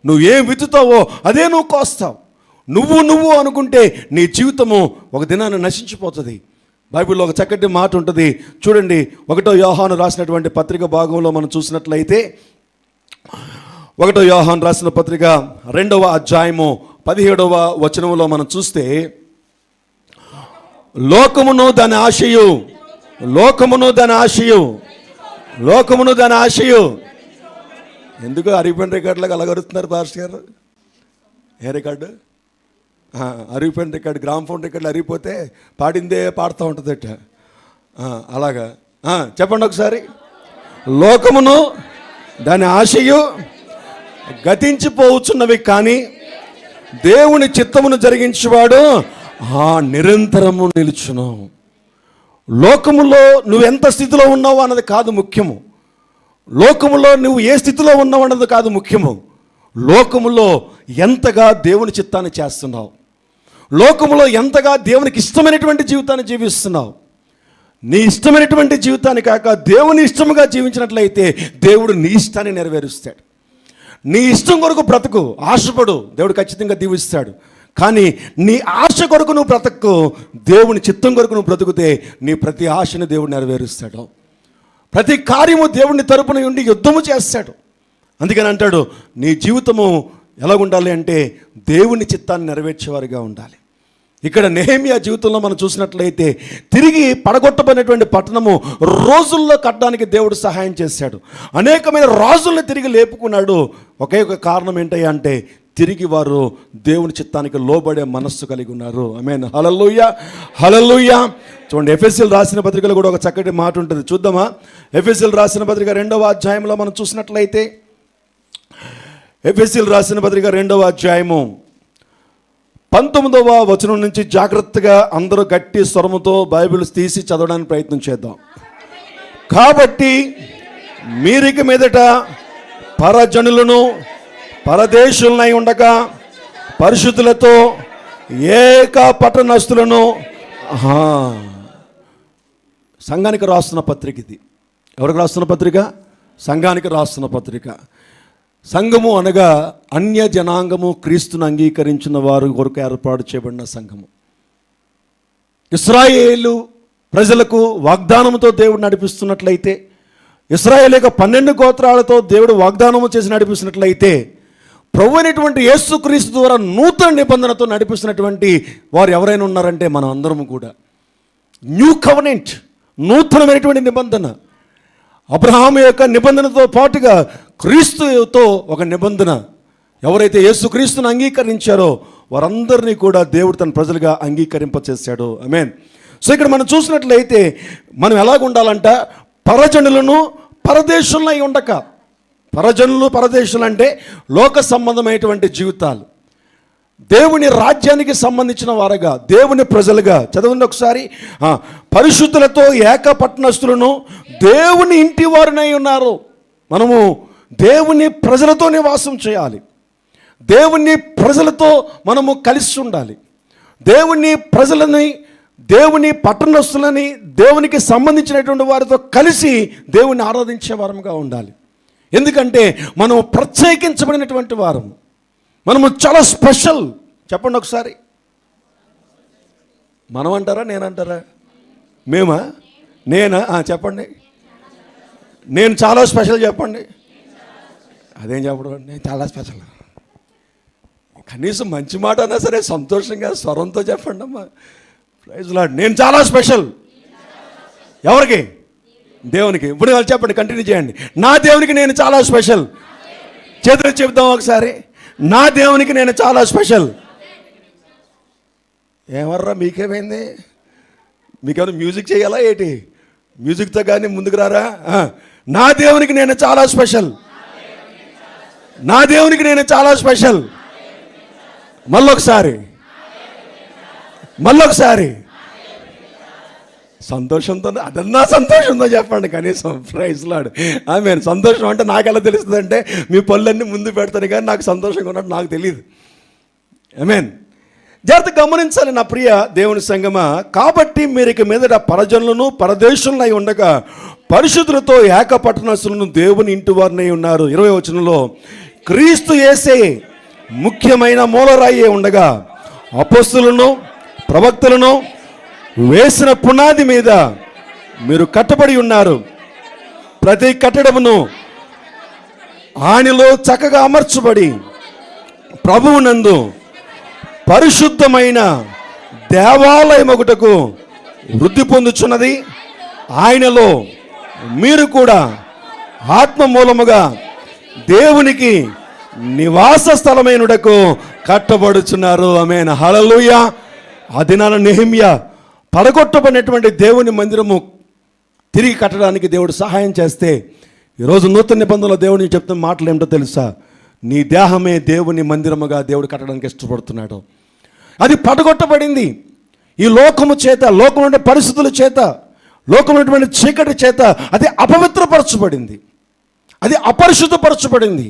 నువ్వు ఏం విత్తుతావో అదే నువ్వు కోస్తావు. నువ్వు అనుకుంటే నీ జీవితము ఒక దినాన్ని నశించిపోతుంది. బైబిల్లో ఒక చక్కటి మాట ఉంటుంది చూడండి. 1 యోహాను రాసినటువంటి పత్రిక భాగంలో మనం చూసినట్లయితే, 1 యోహాను రాసిన పత్రిక 2వ అధ్యాయము 17వ వచనంలో మనం చూస్తే, లోకమును దాని ఆశయు ఎందుకు అరిగిపోయిన రికార్డులకు అలాగరుతున్నారు పాస్టర్ గారు? ఏ రికార్డు? అరిగిపోయిన రికార్డు, గ్రామ్ఫోన్ రికార్డులు అరిగిపోతే పాడిందే పాడుతూ ఉంటుందట. అలాగా చెప్పండి ఒకసారి. లోకమును దాని ఆశయు గతించిపోవచ్చున్నవి, కానీ దేవుని చిత్తమును జరిగించేవాడు నిరంతరము నిలుచును. లోకములో నువ్వు ఎంత స్థితిలో ఉన్నావు అన్నది కాదు ముఖ్యము, లోకములో నువ్వు ఏ స్థితిలో ఉన్నావు అన్నది కాదు ముఖ్యము, లోకములో ఎంతగా దేవుని చిత్తాన్ని చేస్తున్నావు, లోకములో ఎంతగా దేవునికి ఇష్టమైనటువంటి జీవితాన్ని జీవిస్తున్నావు. నీ ఇష్టమైనటువంటి జీవితాన్ని కాక దేవుని ఇష్టముగా జీవించినట్లయితే దేవుడు నీ ఇష్టాన్ని నెరవేరుస్తాడు. నీ ఇష్టం కొరకు బ్రతుకు, ఆశపడు, దేవుడు ఖచ్చితంగా దీవిస్తాడు. కానీ నీ ఆశ కొరకు నువ్వు బ్రతకు, దేవుని చిత్తం కొరకు నువ్వు బ్రతుకుతే నీ ప్రతి ఆశను దేవుడు నెరవేరుస్తాడు. ప్రతి కార్యము దేవుని తరపున ఉండి యుద్ధము చేస్తాడు. అందుకని అంటాడు, నీ జీవితము ఎలా ఉండాలి అంటే దేవుని చిత్తాన్ని నెరవేర్చేవారిగా ఉండాలి. ఇక్కడ నెహెమ్యా జీవితంలో మనం చూసినట్లయితే తిరిగి పడగొట్టబడినటువంటి పట్టణము రోజుల్లో కట్టడానికి దేవుడు సహాయం చేశాడు. అనేకమైన రాజుల్ని తిరిగి లేపుకున్నాడు. ఒకే ఒక కారణం ఏంటయ్యా అంటే తిరిగి వారు దేవుని చిత్తానికి లోబడే మనస్సు కలిగి ఉన్నారు. ఆమేన్, హల్లెలూయా, హల్లెలూయా. చూడండి, ఎఫెసీయులు రాసిన పత్రికలో కూడా ఒక చక్కటి మాట ఉంటుంది, చూద్దామా? ఎఫెసీయులు రాసిన పత్రిక 2వ అధ్యాయంలో మనం చూసినట్లయితే, ఎఫెసీయులు రాసిన పత్రిక 2వ అధ్యాయము 19వ వచనం నుంచి జాగ్రత్తగా అందరూ గట్టి స్వరముతో బైబిల్ తీసి చదవడానికి ప్రయత్నం చేద్దాం. కాబట్టి మీరిక మీదట పరజనులను పరదేశులనై ఉండగా పరిశుద్ధులతో ఏక పట్టణస్థులను. సంఘానికి రాస్తున్న పత్రిక ఇది. ఎవరికి రాస్తున్న పత్రిక? సంఘానికి రాస్తున్న పత్రిక. సంఘము అనగా అన్య జనాంగము, క్రీస్తును అంగీకరించిన వారు కొరకు ఏర్పాటు చేయబడిన సంఘము. ఇశ్రాయేలు ప్రజలకు వాగ్దానంతో దేవుడు నడిపిస్తున్నట్లయితే, ఇశ్రాయేలు యొక్క 12 గోత్రాలతో దేవుడు వాగ్దానము చేసి నడిపిస్తున్నట్లయితే, ప్రభు అయినటువంటి యేసుక్రీస్తు ద్వారా నూతన నిబంధనతో నడిపిస్తున్నటువంటి వారు ఎవరైనా ఉన్నారంటే మనం అందరము కూడా. న్యూ కవెనెంట్, నూతనమైనటువంటి నిబంధన. అబ్రహాము యొక్క నిబంధనతో పాటుగా క్రీస్తుతో ఒక నిబంధన. ఎవరైతే యేసుక్రీస్తును అంగీకరించారో వారందరినీ కూడా దేవుడు తన ప్రజలుగా అంగీకరింపచేశాడు. ఆమేన్. సో ఇక్కడ మనం చూసినట్లయితే మనం ఎలాగ ఉండాలంట? పరజనులను పరదేశులై ఉండక. పరజనులు పరదేశులు అంటే లోక సంబంధమైనటువంటి జీవితాలు, దేవుని రాజ్యానికి సంబంధించిన వారుగా, దేవుని ప్రజలుగా. చదవండి ఒకసారి. పరిశుద్ధులతో ఏకపట్టణస్థులను దేవుని ఇంటి వారినై ఉన్నారు. మనము దేవుని ప్రజలతో నివాసం చేయాలి. దేవుని ప్రజలతో మనము కలిసి ఉండాలి. దేవుని ప్రజలని, దేవుని పట్టణస్థులని, దేవునికి సంబంధించినటువంటి వారితో కలిసి దేవుని ఆరాధించే వారముగా ఉండాలి. ఎందుకంటే మనం ప్రత్యేకించబడినటువంటి వారము. మనము చాలా స్పెషల్. చెప్పండి ఒకసారి. మనం అంటారా, నేనంటారా? మేమా? నేనా? చెప్పండి. నేను చాలా స్పెషల్ చెప్పండి. అదేం చెప్పడం? నేను చాలా స్పెషల్. కనీసం మంచి మాట అన్నా సరే సంతోషంగా స్వరంతో చెప్పండి అమ్మా. Praise Lord. నేను చాలా స్పెషల్. ఎవరికి? దేవునికి. ఇప్పుడు వాళ్ళు చెప్పండి, కంటిన్యూ చేయండి. నా దేవునికి నేను చాలా స్పెషల్. చేతులు చెప్తాం ఒకసారి. నా దేవునికి నేను చాలా స్పెషల్. ఏమర్రా మీకేమైంది? మీకేమైనా మ్యూజిక్ చేయాలా ఏంటి? మ్యూజిక్తో కానీ ముందుకు రారా? నా దేవునికి నేను చాలా స్పెషల్. నా దేవునికి నేను చాలా స్పెషల్. మళ్ళొకసారి. సంతోషంతో, అదన్నా సంతోషంతో చెప్పండి కనీసం. Praise Lord. ఆమేన్. సంతోషం అంటే నాకు ఎలా తెలుస్తుంది అంటే మీ పళ్ళన్నీ ముందు పెడతాను కానీ నాకు సంతోషంగా ఉన్నట్టు నాకు తెలియదు. ఆమేన్. జాగ్రత్త గమనించాలి నా ప్రియ దేవుని సంగమా. కాబట్టి మీరు ఇక మీదట పరజనులను పరదేశులనై ఉండగా పరిశుద్ధులతో ఏకపట్టణస్థులను దేవుని ఇంటి వారినై ఉన్నారు. 20వ వచనంలో క్రీస్తు యేసే ముఖ్యమైన మూలరాయి ఉండగా అపోస్తలులను ప్రవక్తలను వేసిన పునాది మీద మీరు కట్టబడి ఉన్నారు. ప్రతి కట్టడమును ఆయనలో చక్కగా అమర్చబడి ప్రభువునందు పరిశుద్ధమైన దేవాలయం ఒకటకు వృద్ధి పొందుచున్నది. ఆయనలో మీరు కూడా ఆత్మ మూలముగా దేవునికి నివాస స్థలమైనటకు కట్టబడుచున్నారు. ఆమేన్. హల్లెలూయా. ఆ దినాన నెహెమ్యా పడగొట్టబడినటువంటి దేవుని మందిరము తిరిగి కట్టడానికి దేవుడు సహాయం చేస్తే, ఈరోజు నూతన నిబంధనలో దేవుడిని చెప్తున్న మాటలు ఏమిటో తెలుసా? నీ దేహమే దేవుని మందిరముగా దేవుడు కట్టడానికి ఇష్టపడుతున్నాడు. అది పడగొట్టబడింది ఈ లోకము చేత, లోకం పరిస్థితుల చేత, లోకమైనటువంటి చీకటి చేత అది అపవిత్రపరచబడింది, అది అపరిశుద్ధపరచబడింది.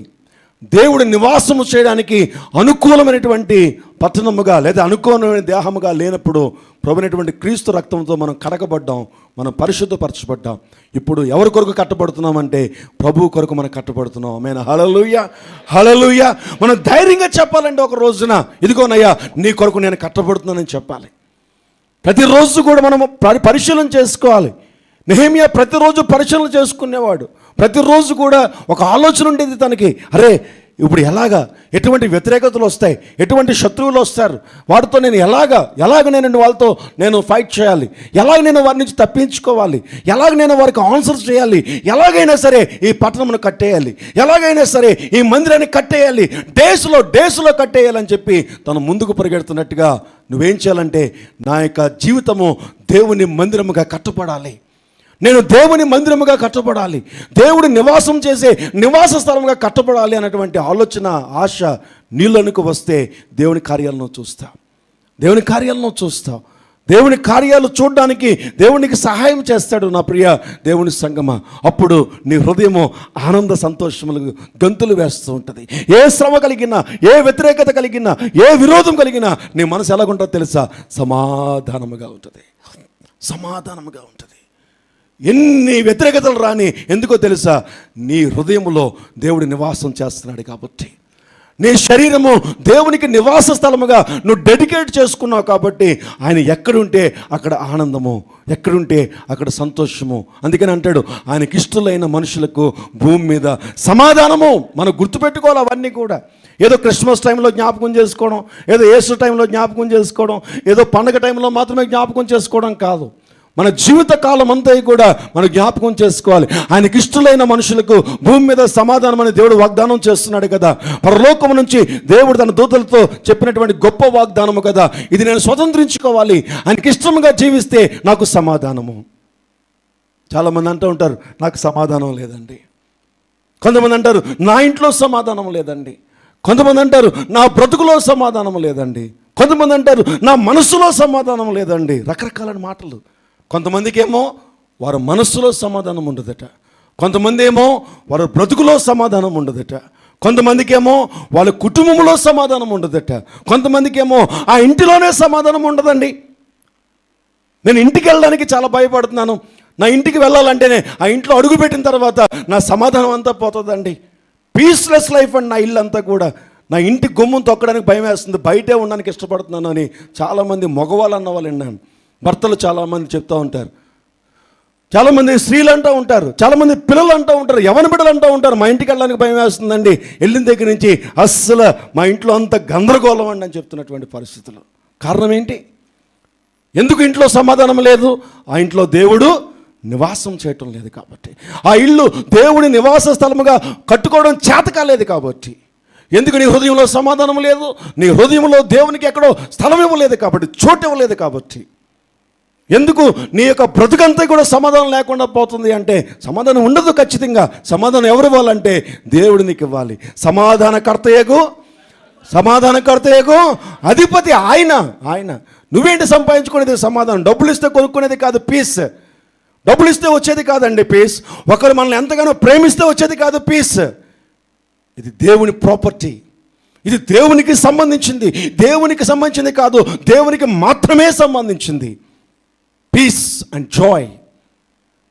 దేవుడు నివాసము చేయడానికి అనుకూలమైనటువంటి పట్టణముగా లేదా అనుకూలమైన దేహముగా లేనప్పుడు ప్రభువైనటువంటి క్రీస్తు రక్తంతో మనం కడగబడ్డాం, మనం పరిశుద్ధపరచబడ్డాం. ఇప్పుడు ఎవరి కొరకు కట్టబడుతున్నామంటే ప్రభువు కొరకు మనం కట్టబడుతున్నాం. ఆమేన్. హల్లెలూయా. హల్లెలూయా. మనం ధైర్యంగా చెప్పాలంటే ఒక రోజున, ఇదిగోనయ్యా నీ కొరకు నేను కట్టబడుతున్నానని చెప్పాలి. ప్రతిరోజు కూడా మనం పరిశీలన చేసుకోవాలి. నెహెమ్యా ప్రతిరోజు పరిశీలన చేసుకునేవాడు. ప్రతిరోజు కూడా ఒక ఆలోచన ఉండేది తనకి. అరే ఇప్పుడు ఎలాగా, ఎటువంటి వ్యతిరేకతలు వస్తాయి, ఎటువంటి శత్రువులు వస్తారు, వాటితో నేను ఎలాగ నేను వాళ్ళతో నేను ఫైట్ చేయాలి, ఎలాగ నేను వారి నుంచి తప్పించుకోవాలి, ఎలాగ నేను వారికి ఆన్సర్ చేయాలి, ఎలాగైనా సరే ఈ పట్టణమును కట్టేయాలి, ఎలాగైనా సరే ఈ మందిరాన్ని కట్టేయాలి, డేస్లో కట్టేయాలని చెప్పి తను ముందుకు పరిగెడుతున్నట్టుగా నువ్వేం చేయాలంటే, నా యొక్క జీవితము దేవుని మందిరముగా కట్టబడాలి, నేను దేవుని మందిరముగా కట్టబడాలి, దేవుడు నివాసం చేసే నివాస స్థలముగా కట్టబడాలి అన్నటువంటి ఆలోచన, ఆశ నీళ్ళనుకు వస్తే దేవుని కార్యాలను చూస్తావు. దేవుని కార్యాలు చూడడానికి దేవునికి సహాయం చేస్తాడు నా ప్రియ దేవుని సంగమా. అప్పుడు నీ హృదయము ఆనంద సంతోషములు గంతులు వేస్తూ ఉంటుంది. ఏ శ్రమ కలిగినా, ఏ వ్యతిరేకత కలిగినా, ఏ విరోధం కలిగినా నీ మనసు ఎలాగుంటుందో తెలుసా? సమాధానముగా ఉంటుంది, సమాధానముగా ఉంటుంది. ఎన్ని వ్యతిరేకతలు రాని, ఎందుకో తెలుసా? నీ హృదయంలో దేవుడు నివాసం చేస్తున్నాడు కాబట్టి. నీ శరీరము దేవునికి నివాస స్థలముగా నువ్వు డెడికేట్ చేసుకున్నావు కాబట్టి ఆయన ఎక్కడుంటే అక్కడ ఆనందము, ఎక్కడుంటే అక్కడ సంతోషము. అందుకని అంటాడు, ఆయనకి ఇష్టలైన మనుషులకు భూమి మీద సమాధానము. మనం గుర్తుపెట్టుకోవాలి అవన్నీ కూడా. ఏదో క్రిస్మస్ టైంలో జ్ఞాపకం చేసుకోవడం, ఏదో యేసు టైంలో జ్ఞాపకం చేసుకోవడం, ఏదో పండగ టైంలో మాత్రమే జ్ఞాపకం చేసుకోవడం కాదు. మన జీవిత కాలం అంతా కూడా మనం జ్ఞాపకం చేసుకోవాలి. ఆయనకి ఇష్టలైన మనుషులకు భూమి మీద సమాధానం అని దేవుడు వాగ్దానం చేస్తున్నాడు కదా. పరలోకం నుంచి దేవుడు తన దూతలతో చెప్పినటువంటి గొప్ప వాగ్దానము కదా. ఇది నేను స్వతంత్రించుకోవాలి, ఆయనకి ఇష్టంగా జీవిస్తే నాకు సమాధానము. చాలామంది అంటూ ఉంటారు, నాకు సమాధానం లేదండి. కొంతమంది అంటారు, నా ఇంట్లో సమాధానం లేదండి. కొంతమంది అంటారు, నా బ్రతుకులో సమాధానం లేదండి. కొంతమంది అంటారు, నా మనసులో సమాధానం లేదండి. రకరకాల మాటలు. కొంతమందికి ఏమో వారి మనస్సులో సమాధానం ఉండదట, కొంతమంది ఏమో వారి బ్రతుకులో సమాధానం ఉండదట, కొంతమందికి ఏమో వాళ్ళ కుటుంబంలో సమాధానం ఉండదట, కొంతమందికి ఏమో ఆ ఇంటిలోనే సమాధానం ఉండదండి. నేను ఇంటికి వెళ్ళడానికి చాలా భయపడుతున్నాను, నా ఇంటికి వెళ్ళాలంటేనే ఆ ఇంట్లో అడుగుపెట్టిన తర్వాత నా సమాధానం అంతా పోతుందండి. పీస్లెస్ లైఫ్ అండి నా ఇల్లు అంతా కూడా. నా ఇంటి గుమ్మం తొక్కడానికి భయం వేస్తుంది, బయటే ఉండడానికి ఇష్టపడుతున్నాను అని చాలామంది మగవాళ్ళు అన్న వాళ్ళు విన్నాను. భర్తలు చాలామంది చెప్తూ ఉంటారు, చాలామంది స్త్రీలు అంటూ ఉంటారు, చాలామంది పిల్లలు అంటూ ఉంటారు, యవన బిడ్డలు అంటూ ఉంటారు, మా ఇంటికి వెళ్ళడానికి భయం వేస్తుందండి, వెళ్ళిన దగ్గర నుంచి అస్సలు మా ఇంట్లో అంత గందరగోళం అండి అని చెప్తున్నటువంటి పరిస్థితులు. కారణం ఏంటి? ఎందుకు ఇంట్లో సమాధానం లేదు? ఆ ఇంట్లో దేవుడు నివాసం చేయటం లేదు కాబట్టి. ఆ ఇల్లు దేవుడి నివాస స్థలముగా కట్టుకోవడం చేత కాలేదు కాబట్టి. ఎందుకు నీ హృదయంలో సమాధానం లేదు? నీ హృదయంలో దేవునికి ఎక్కడో స్థలం ఇవ్వలేదు కాబట్టి, చోటు ఇవ్వలేదు కాబట్టి. ఎందుకు నీ యొక్క బ్రతుకంతా కూడా సమాధానం లేకుండా పోతుంది అంటే, సమాధానం ఉండదు ఖచ్చితంగా. సమాధానం ఎవరు ఇవ్వాలంటే దేవుడు నీకు ఇవ్వాలి. సమాధానకర్తయగు అధిపతి ఆయన. నువ్వేంటి సంపాదించుకునేది సమాధానం? డబ్బులు ఇస్తే కొనుక్కునేది కాదు పీస్. డబ్బులు ఇస్తే వచ్చేది కాదండి పీస్. ఒకరు మనల్ని ఎంతగానో ప్రేమిస్తే వచ్చేది కాదు పీస్. ఇది దేవుని ప్రాపర్టీ, ఇది దేవునికి సంబంధించింది. దేవునికి సంబంధించింది కాదు, దేవునికి మాత్రమే సంబంధించింది. Peace and joy.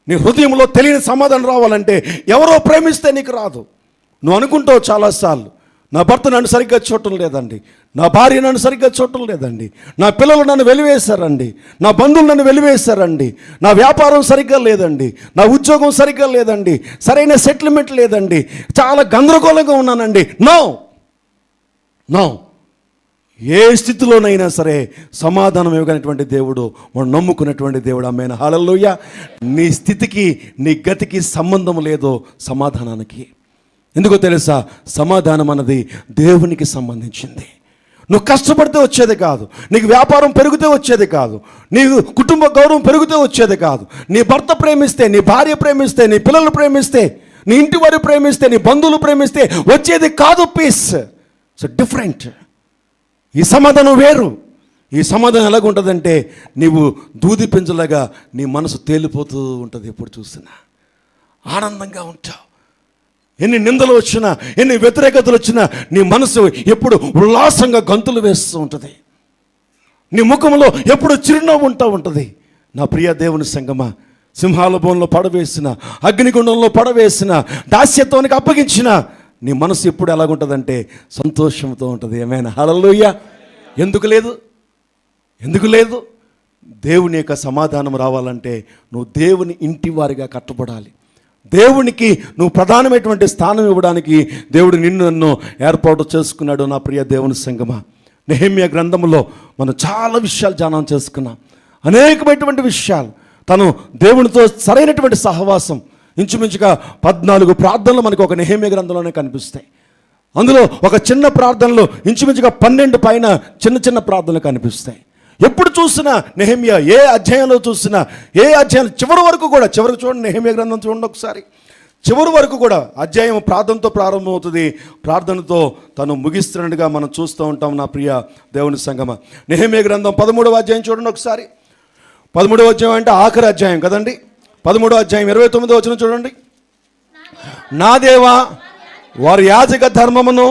నీ హృదయంలో తెలియని సమాధానం రావాలంటే ఎవరో ప్రేమిస్తే నీకు రాదు. నువ్వు అనుకుంటావు చాలాసార్లు, నా భర్త నన్ను సరిగ్గా చూడటం లేదండి, నా భార్య నన్ను సరిగ్గా చూడటం లేదండి, నా పిల్లలు నన్ను వెలివేశారండి, నా బంధువులు నన్ను వెలివేశారండి, నా వ్యాపారం సరిగ్గా లేదండి, నా ఉద్యోగం సరిగ్గా లేదండి, సరైన సెటిల్మెంట్ లేదండి, చాలా గందరగోళంగా ఉన్నానండి. నో, ఏ స్థితిలోనైనా సరే సమాధానం ఇవ్వగలిగినటువంటి దేవుడు మనం నమ్ముకున్నటువంటి దేవుడు. ఆమేన్, హల్లెలూయా. నీ స్థితికి నీ గతికి సంబంధం లేదు సమాధానానికి. ఎందుకో తెలుసా? సమాధానం అన్నది దేవునికి సంబంధించింది. నువ్వు కష్టపడితే వచ్చేది కాదు, నీకు వ్యాపారం పెరిగితే వచ్చేది కాదు, నీకు కుటుంబ గౌరవం పెరిగితే వచ్చేది కాదు, నీ భర్త ప్రేమిస్తే, నీ భార్య ప్రేమిస్తే, నీ పిల్లలు ప్రేమిస్తే, నీ ఇంటి వారు ప్రేమిస్తే, నీ బంధువులు ప్రేమిస్తే వచ్చేది కాదు పీస్. So different. ఈ సమాధానం వేరు. ఈ సమాధానం ఎలాగుంటుందంటే, నీవు దూది పింజలాగా నీ మనసు తేలిపోతూ ఉంటుంది. ఎప్పుడు చూసినా ఆనందంగా ఉంటావు. ఎన్ని నిందలు వచ్చినా, ఎన్ని వ్యతిరేకతలు వచ్చినా నీ మనసు ఎప్పుడు ఉల్లాసంగా గంతులు వేస్తూ ఉంటుంది. నీ ముఖంలో ఎప్పుడు చిరునవ్వు ఉంటుంది. నా ప్రియ దేవుని సంగమా, సింహాల బోన్లో పడవేసిన, అగ్నిగుండంలో పడవేసిన, దాస్యత్వానికి అప్పగించిన నీ మనసు ఎప్పుడు ఎలాగుంటుందంటే సంతోషంతో ఉంటుంది. ఏమైనా హల్లెలూయా. ఎందుకు లేదు? దేవుని యొక్క సమాధానం రావాలంటే నువ్వు దేవుని ఇంటి వారిగా కట్టబడాలి. దేవునికి నువ్వు ప్రధానమైనటువంటి స్థానం ఇవ్వడానికి దేవుడు నన్ను ఏర్పాటు చేసుకున్నాడు. నా ప్రియ దేవుని సంగమా, నెహెమ్యా గ్రంథంలో మనం చాలా విషయాలు ధ్యానం చేసుకున్నాం. అనేకమైనటువంటి విషయాలు. తను దేవునితో సరైనటువంటి సహవాసం, ఇంచుమించుగా 14 ప్రార్థనలు మనకు ఒక నెహెమ్యా గ్రంథంలోనే కనిపిస్తాయి. అందులో ఒక చిన్న ప్రార్థనలు ఇంచుమించుగా 12 పైన చిన్న ప్రార్థనలు కనిపిస్తాయి. ఎప్పుడు చూసినా నెహెమ్యా, ఏ అధ్యాయంలో చూసినా, ఏ అధ్యాయం చివరి వరకు కూడా, చివరికి చూడండి, నెహెమ్యా గ్రంథం చూడండి ఒకసారి, చివరి వరకు కూడా అధ్యాయం ప్రార్థనతో ప్రారంభమవుతుంది, ప్రార్థనతో తను ముగిస్తున్నట్టుగా మనం చూస్తూ ఉంటాం. నా ప్రియ దేవుని సంగమ, నెహెమ్యా గ్రంథం 13వ అధ్యాయం చూడండి ఒకసారి. 13వ అధ్యాయం అంటే ఆఖరి అధ్యాయం కదండి. 13వ అధ్యాయం 29వ వచనం చూడండి. నా దేవా వారి యాజక ధర్మమును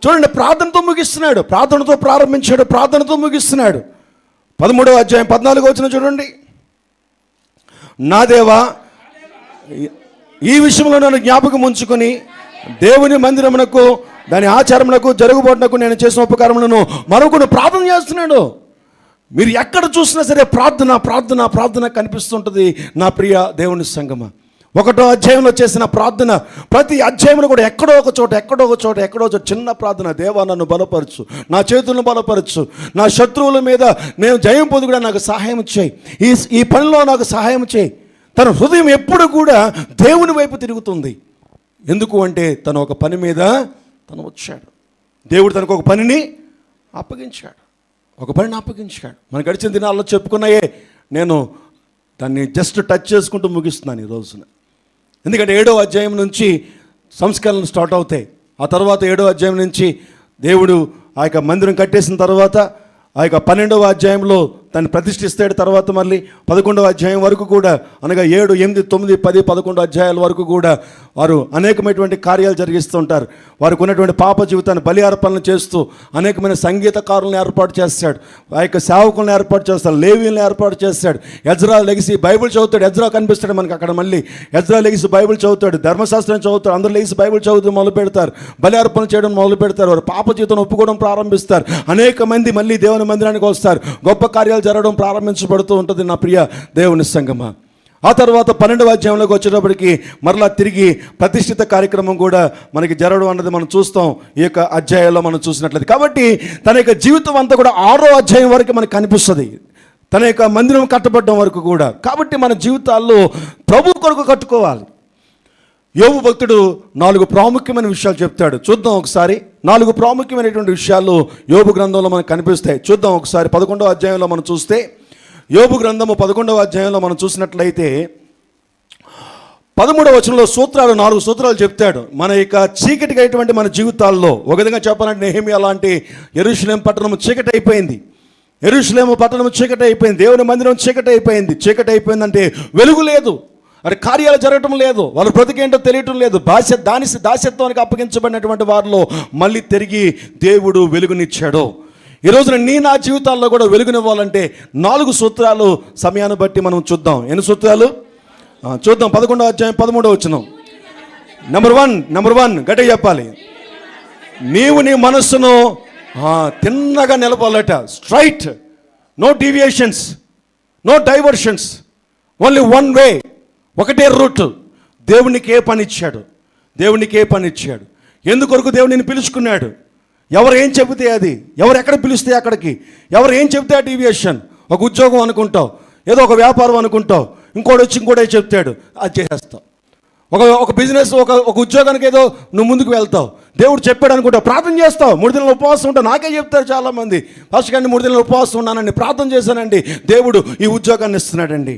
చూడండి, ప్రార్థనతో ముగిస్తున్నాడు. ప్రార్థనతో ప్రారంభించాడు, ప్రార్థనతో ముగిస్తున్నాడు. 13వ అధ్యాయం 14వ వచనం చూడండి. నా దేవా ఈ విషయంలో నన్ను జ్ఞాపకం ఉంచుకొని దేవుని మందిరమునకు దాని ఆచారమునకు జరుగుబాటునకు నేను చేసిన ఉపకారములను మరొకడు ప్రార్థన చేస్తున్నాడు. మీరు ఎక్కడ చూసినా సరే ప్రార్థన ప్రార్థన ప్రార్థన కనిపిస్తుంటుంది నా ప్రియ దేవుని సంగమ. 1వ అధ్యాయంలో చేసిన ప్రార్థన, ప్రతి అధ్యాయంలో కూడా ఎక్కడో ఒక చోట చిన్న ప్రార్థన. దేవా నన్ను బలపరచు, నా చేతులను బలపరచు, నా శత్రువుల మీద నేను జయం పొంది కూడా నాకు సహాయం చేయి, ఈ పనిలో నాకు సహాయం చేయి. తన హృదయం ఎప్పుడు కూడా దేవుని వైపు తిరుగుతుంది. ఎందుకు అంటే తను ఒక పని మీద తను వచ్చాడు. దేవుడు తనకు ఒక పనిని అప్పగించాడు. మన గడిచిన దినాల్లో చెప్పుకున్నాయే, నేను దాన్ని జస్ట్ టచ్ చేసుకుంటూ ముగిస్తున్నాను ఈ రోజున. ఎందుకంటే 7వ అధ్యాయం నుంచి సంస్కరణలు స్టార్ట్ అవుతాయి. ఆ తర్వాత 7వ అధ్యాయం నుంచి దేవుడు ఆ యొక్క మందిరం కట్టేసిన తర్వాత ఆ యొక్క 12వ అధ్యాయంలో దాన్ని ప్రతిష్ఠిస్తాడు. తర్వాత మళ్ళీ 11వ అధ్యాయం వరకు కూడా, అనగా 7, 8, 9, 10, 11 అధ్యాయాల వరకు కూడా వారు అనేకమైనటువంటి కార్యాలు జరిగిస్తూ ఉంటారు. వారికి ఉన్నటువంటి పాప జీవితాన్ని బలి అర్పణలు చేస్తూ అనేకమైన సంగీతకారులను ఏర్పాటు చేస్తాడు. ఆ యొక్క సేవకులను ఏర్పాటు చేస్తాడు, లేవీలను ఏర్పాటు చేస్తాడు. ఎజ్రా లెగిసి బైబిల్ చదువుతాడు. ఎజ్రా కనిపిస్తాడు మనకి అక్కడ. మళ్ళీ ఎజ్రా లెగిసి బైబిల్ చదువుతాడు, ధర్మశాస్త్రం చదువుతాడు. అందరూ లెగిసి బైబిల్ చదువుతూ మొదలు పెడతారు, బలి అర్పణ చేయడం మొదలు పెడతారు. వారు పాప జీవితం ఒప్పుకోవడం ప్రారంభిస్తారు. అనేక మంది మళ్ళీ దేవుని మందిరానికి వస్తారు. గొప్ప కార్యాలు జరగడం ప్రారంభించబడుతూ ఉంటుంది నా ప్రియ దేవుని సంగమ. ఆ తర్వాత 12వ అధ్యాయంలోకి వచ్చేటప్పటికి మరలా తిరిగి ప్రతిష్ఠిత కార్యక్రమం కూడా మనకి జరగడం అన్నది మనం చూస్తాం ఈ యొక్క అధ్యాయంలో మనం చూసినట్లయితే. కాబట్టి తన యొక్క జీవితం అంతా కూడా 6వ అధ్యాయం వరకు మనకు కనిపిస్తుంది, తన యొక్క మందిరం కట్టబడడం వరకు కూడా. కాబట్టి మన జీవితాల్లో ప్రభు కొరకు కట్టుకోవాలి. యోబు భక్తుడు 4 ప్రాముఖ్యమైన విషయాలు చెప్తాడు. చూద్దాం ఒకసారి. 4 ప్రాముఖ్యమైనటువంటి విషయాలు యోబు గ్రంథంలో మనకు కనిపిస్తాయి. చూద్దాం ఒకసారి. 11వ అధ్యాయంలో మనం చూస్తే, యోబు గ్రంథము 11వ అధ్యాయంలో మనం చూసినట్లయితే 13వ వచనంలో 4 సూత్రాలు చెప్తాడు. మన యొక్క చీకటిగా అటువంటి మన జీవితాల్లో ఒక విధంగా చెప్పాలంటే నెహెమ్యా లాంటి యెరూషలేము పట్టణం చీకటి అయిపోయింది. యెరూషలేము పట్టణం చీకటి అయిపోయింది. దేవుని మందిరం చీకటి అయిపోయింది. చీకటి అయిపోయిందంటే వెలుగు లేదు, అది కార్యాలు జరగటం లేదు, వాళ్ళ బ్రతికేంటో తెలియటం లేదు. దాస్యత్వానికి అప్పగించబడినటువంటి వారిలో మళ్ళీ తిరిగి దేవుడు వెలుగునిచ్చాడు. ఈ రోజున నా జీవితాల్లో కూడా వెలుగునివ్వాలంటే 4 సూత్రాలు సమయాన్ని బట్టి మనం చూద్దాం. ఎన్ని సూత్రాలు చూద్దాం. 11వ అధ్యాయం 13వ వచనం. నెంబర్ వన్ గట్టిగా చెప్పాలి. నీవు నీ మనస్సును తిన్నగా నిలపాలట. Straight, no deviations, no diversions, only one way, ఒకటే రూట్. దేవునికి ఏ పని ఇచ్చాడు? ఎందుకొరకు దేవుడు నిన్ను పిలుచుకున్నాడు? ఎవరు ఏం చెబితే అది, ఎవరు ఎక్కడ పిలిస్తే అక్కడికి, ఎవరు ఏం చెబితే ఆ డీవియేషన్. ఒక ఉద్యోగం అనుకుంటావు, ఏదో ఒక వ్యాపారం అనుకుంటావు, ఇంకోటి వచ్చి ఇంకోటి చెప్తాడు, అది చేసేస్తావు. ఒక బిజినెస్, ఒక ఉద్యోగానికి ఏదో నువ్వు ముందుకు వెళ్తావు, దేవుడు చెప్పాడు అనుకుంటావు, ప్రార్థన చేస్తావు, 3 దినాలు ఉపవాసం ఉంటావు. నాకే చెప్తారు చాలామంది, ఫస్ట్ కానీ 3 దినాలు ఉపవాసం ఉన్నానండి, ప్రార్థన చేశానండి, దేవుడు ఈ ఉద్యోగాన్ని ఇస్తున్నాడండి.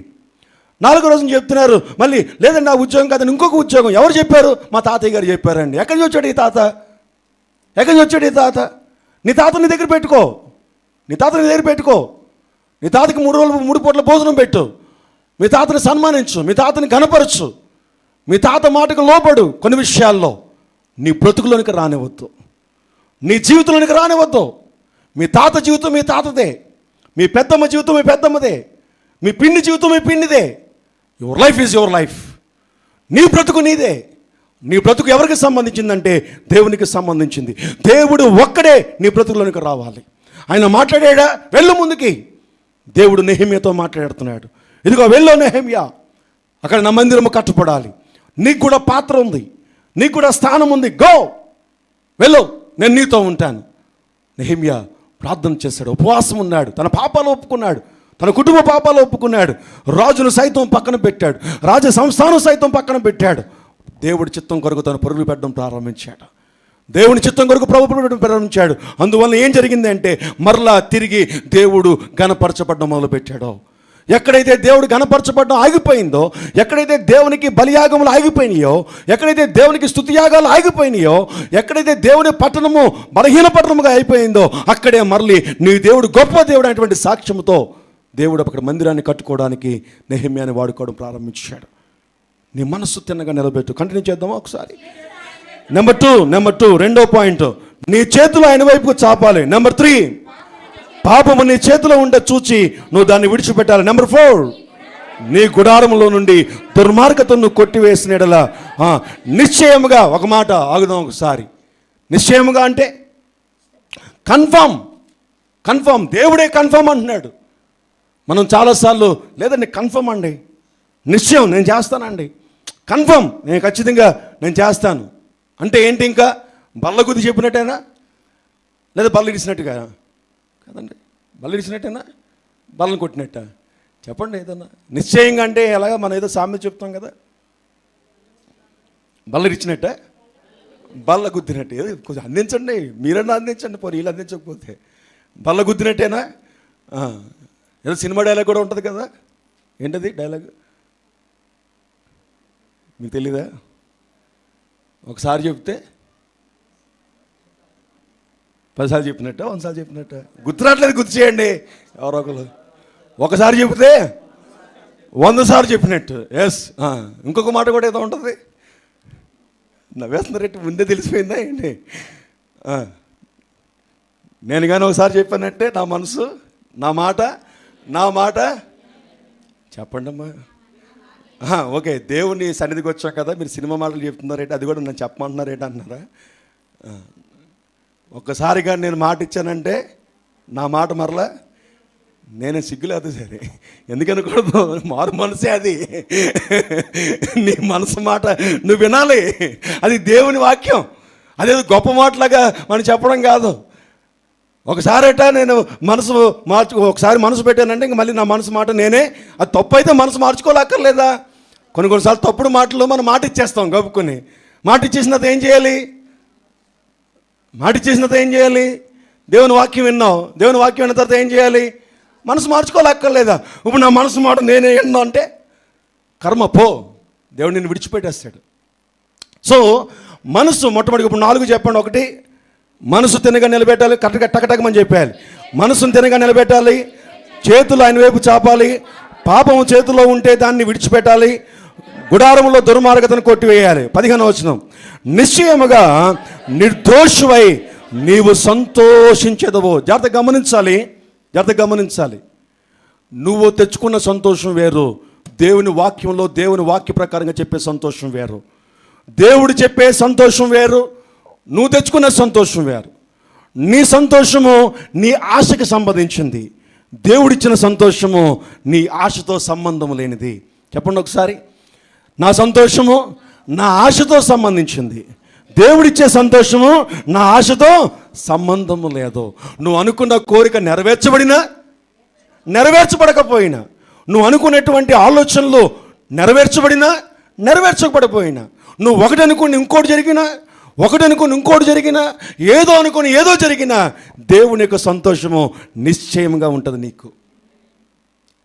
4వ రోజున చెప్తున్నారు మళ్ళీ, లేదండి ఆ ఉద్యోగం కాదని ఇంకొక ఉద్యోగం. ఎవరు చెప్పారు? మా తాతయ్య గారు చెప్పారండి. ఎక్కడి నుంచి వచ్చాడు ఈ తాత? నీ తాత నీ దగ్గర పెట్టుకో. నీ తాతకి 3 పూట్ల భోజనం పెట్టు. మీ తాతని సన్మానించు, మీ తాతని ఘనపరచు, మీ తాత మాటకు లోబడు. కొన్ని విషయాల్లో నీ బ్రతుకులోనికి రానివద్దు, నీ జీవితంలోనికి రానివద్దు. మీ తాత జీవితం మీ తాతదే, మీ పెద్దమ్మ జీవితం మీ పెద్దమ్మదే, మీ పిన్ని జీవితం మీ పిన్నిదే. Your life is your life. నీ బ్రతుకు నీదే. నీ బ్రతుకు ఎవరికి సంబంధించిందంటే దేవునికి సంబంధించింది. దేవుడు ఒక్కడే నీ బ్రతుకులోనికి రావాలి. ఆయన మాట్లాడాడా? వెళ్ళు ముందుకి. దేవుడు నెహెమ్యాతో మాట్లాడుతున్నాడు. ఇదిగో వెళ్ళు నెహెమ్యా, అక్కడ నా మందిరము కట్టపడాలి, నీకు కూడా పాత్ర ఉంది, నీకు కూడా స్థానం ఉంది, గో వెళ్ళు, నేను నీతో ఉంటాను. నెహెమ్యా ప్రార్థన చేశాడు, ఉపవాసం ఉన్నాడు, తన పాపాలు ఒప్పుకున్నాడు, తన కుటుంబ పాపాలు ఒప్పుకున్నాడు. రాజును సైతం పక్కన పెట్టాడు, రాజ సంస్థానం సైతం పక్కన పెట్టాడు. దేవుడి చిత్తం కొరకు తను పరుగులు పెట్టడం ప్రారంభించాడు. దేవుని చిత్తం కొరకు ప్రభుత్వం ప్రారంభించాడు. అందువల్ల ఏం జరిగింది అంటే మరలా తిరిగి దేవుడు ఘనపరచబడడం మొదలుపెట్టాడు. ఎక్కడైతే దేవుడు గణపరచబడడం ఆగిపోయిందో, ఎక్కడైతే దేవునికి బలియాగములు ఆగిపోయినాయో, ఎక్కడైతే దేవునికి స్తుతియాగాలు ఆగిపోయినాయో, ఎక్కడైతే దేవుని పట్టణము బలహీన పట్టణముగా అయిపోయిందో, అక్కడే మరలి నీ దేవుడు గొప్ప దేవుడు అనేటువంటి సాక్ష్యంతో దేవుడు అక్కడ మందిరాన్ని కట్టుకోవడానికి నెహెమ్యాని వాడుకోవడం ప్రారంభించాడు. నీ మనస్సు తిన్నగా నిలబెట్టు. కంటిన్యూ చేద్దామా ఒకసారి. నెంబర్ టూ రెండో పాయింట్, నీ చేతులు ఆయన వైపుకు చాపాలి. నెంబర్ 3, పాపము నీ చేతిలో ఉండే చూచి నువ్వు దాన్ని విడిచిపెట్టాలి. నెంబర్ 4, నీ గుడారంలో నుండి దుర్మార్గతను నువ్వు కొట్టివేసిన యెడల నిశ్చయముగా, ఒక మాట ఆగుదాం ఒకసారి. నిశ్చయముగా అంటే కన్ఫర్మ్, దేవుడే కన్ఫర్మ్ అంటున్నాడు. మనం చాలాసార్లు లేదండి కన్ఫర్మ్ అండి, నిశ్చయం నేను చేస్తానండి, కన్ఫర్మ్ నేను ఖచ్చితంగా నేను చేస్తాను అంటే ఏంటి? ఇంకా బల్ల గుద్ది చెప్పినట్టేనా, లేదా బల్ల ఇడిచినట్టుగా కదండి? బల్ల ఇడిచినట్టేనా, బల్లను కొట్టినట్ట? చెప్పండి ఏదన్నా. నిశ్చయంగా అంటే ఎలాగా మనం ఏదో సామెత చెప్తాం కదా, బల్ల ఇడిచినట్ట, బల్ల గుద్దినట్టు. ఏదో కొంచెం అందించండి, మీరన్నా అందించండి, పోనీ వీళ్ళు అందించకపోతే. బల్ల గుద్దినట్టేనా? ఏదో సినిమా డైలాగ్ కూడా ఉంటుంది కదా, ఏంటది డైలాగ్ మీకు తెలీదా? ఒకసారి చెప్తే 10 సార్లు చెప్పినట్ట, 100 సార్లు చెప్పినట్ట, గుర్తురాట్లేదు, గుర్తు చేయండి ఎవరో ఒకరు. ఒకసారి చెప్తే 100 సార్లు చెప్పినట్టు. ఎస్. ఇంకొక మాట కూడా ఏదో ఉంటుంది, నవ్వేస్తున్న ముందే తెలిసిపోయిందా ఏంటి? నేను కానీ ఒకసారి చెప్పానంటే నా మనసు, నా మాట చెప్పండి అమ్మా. ఓకే, దేవుని సన్నిధికి వచ్చాం కదా, మీరు సినిమా మాటలు చెప్తున్నారేంటి, అది కూడా నన్ను చెప్పమంటున్నారేంటి అంటున్నారా? ఒక్కసారిగా నేను మాట ఇచ్చానంటే నా మాట మరలా నేనే సిగ్గులేదు సరే, ఎందుకనకూడదు, మారు మనసే అది. నీ మనసు మాట నువ్వు వినాలి, అది దేవుని వాక్యం. అదేదో గొప్ప మాటలాగా మనం చెప్పడం కాదు. ఒకసారట నేను ఒకసారి మనసు పెట్టానంటే ఇంక మళ్ళీ నా మనసు మాట నేనే, అది తప్పు అయితే మనసు మార్చుకోలేక్కర్లేదా? కొన్నిసార్లు తప్పుడు మాటలు మనం మాట ఇచ్చేస్తాం గబుక్కుని. మాట ఇచ్చేసిన తర్వాత ఏం చేయాలి? దేవుని వాక్యం విన్నావు, దేవుని వాక్యం విన్న తర్వాత ఏం చేయాలి? మనసు మార్చుకోలేక్కర్లేదా? ఇప్పుడు నా మనసు మాట నేనే విన్నా అంటే కర్మ పో, దేవుడు నిన్ను విడిచిపెట్టేస్తాడు. సో మనసు మొట్టమొదటి ఇప్పుడు 4 చెప్పండి. 1, మనసు తినగా నిలబెట్టాలి, కరెక్ట్గా టకటకమని చెప్పాలి. మనసును తినగా నిలబెట్టాలి, చేతులు ఆయన వైపు చాపాలి, పాపము చేతిలో ఉంటే దాన్ని విడిచిపెట్టాలి, గుడారంలో దుర్మార్గతను కొట్టివేయాలి. 15వ వచనం, నిశ్చయముగా నిర్దోషువై నీవు సంతోషించెదవు. జాగ్రత్తగా గమనించాలి. నువ్వు తెచ్చుకున్న సంతోషం వేరు, దేవుని వాక్యంలో దేవుని వాక్య ప్రకారంగా చెప్పే సంతోషం వేరు. దేవుడు చెప్పే సంతోషం వేరు, నువ్వు తెచ్చుకున్న సంతోషం వేరు. నీ సంతోషము నీ ఆశకు సంబంధించింది, దేవుడిచ్చిన సంతోషము నీ ఆశతో సంబంధం లేనిది. చెప్పండి ఒకసారి. నా సంతోషము నా ఆశతో సంబంధించింది, దేవుడిచ్చే సంతోషము నా ఆశతో సంబంధము లేదు. నువ్వు అనుకున్న కోరిక నెరవేర్చబడకపోయినా, నువ్వు అనుకున్నటువంటి ఆలోచనలు నెరవేర్చకపోయినా, నువ్వు ఒకటి అనుకుని ఇంకోటి జరిగినా, ఏదో అనుకుని ఏదో జరిగినా, దేవుని యొక్క సంతోషము నిశ్చయంగా ఉంటుంది నీకు.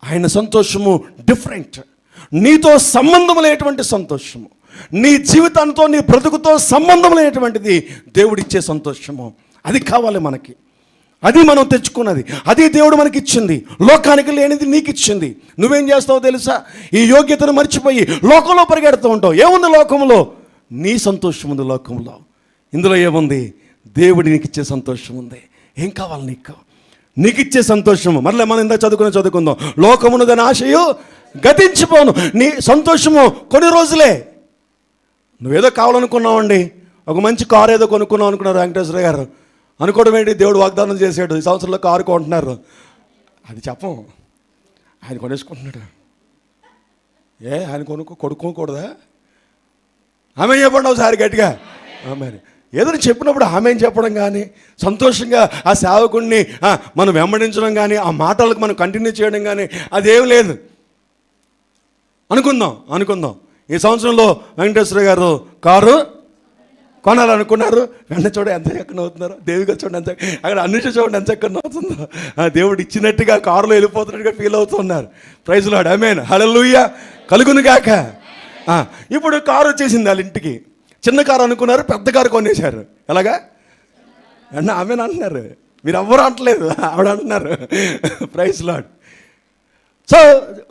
ఆయన సంతోషము డిఫరెంట్, నీతో సంబంధం లేనటువంటి సంతోషము, నీ జీవితంతో నీ బ్రతుకుతో సంబంధం లేనటువంటిది దేవుడిచ్చే సంతోషము. అది కావాలి మనకి, అది మనం తెచ్చుకున్నది, అది దేవుడు మనకి ఇచ్చింది. లోకానికి లేనిది నీకు ఇచ్చింది. నువ్వేం చేస్తావో తెలుసా? ఈ యోగ్యతను మర్చిపోయి లోకంలో పరిగెడుతూ ఉంటావు. ఏముంది లోకంలో? నీ సంతోషం ఉంది లోకంలో. ఇందులో ఏముంది? దేవుడి నీకు ఇచ్చే సంతోషం ఉంది. ఏం కావాలి నీకు ఇచ్చే సంతోషము? మరలా మనం ఇందా చదువుకుందాం. లోకమును దాని ఆశయు గతించిపోను, నీ సంతోషము కొన్ని రోజులే. నువ్వేదో కావాలనుకున్నావండి, ఒక మంచి కారు ఏదో కొనుక్కున్నావు అనుకున్నారు వెంకటేశ్వర గారు. అనుకోవడం ఏంటి? దేవుడు వాగ్దానం చేశాడు, ఈ సంవత్సరంలో కారు కొంటున్నారు. అది చెప్పం, ఆయన కొనేసుకుంటున్నాడు. ఆయన కొనుక్కోకూడదా? ఆమె చెప్పండి ఒకసారి గట్టిగా. ఆమె ఏదైనా చెప్పినప్పుడు ఆమె చెప్పడం కానీ, సంతోషంగా ఆ సేవకుడిని మనం వెంబడించడం కానీ, ఆ మాటలకు మనం కంటిన్యూ చేయడం కానీ అదేం లేదు. అనుకుందాం ఈ సంవత్సరంలో వెంకటేశ్వర గారు కారు కొనాలనుకున్నారు. వెంటనే చూడ ఎంత చక్కగా అవుతున్నారు, దేవిగా చూడండి ఎంత, అక్కడ అన్నిటి చూడండి ఎంత చక్కగా అవుతుందో. దేవుడు ఇచ్చినట్టుగా కారులో వెళ్ళిపోతున్నట్టుగా ఫీల్ అవుతున్నారు. ప్రైజ్ లార్డ్, ఆమేన్, హల్లెలూయా, కలుగును గాక. ఇప్పుడు కారు వచ్చేసింది వాళ్ళ ఇంటికి. చిన్న కారు అనుకున్నారు, పెద్ద కారు కొనేశారు. ఎలాగా అన్న ఆమెను అంటున్నారు, మీరు ఎవ్వరు అంటలేదు, ఆవిడ అంటున్నారు. Praise Lord. సో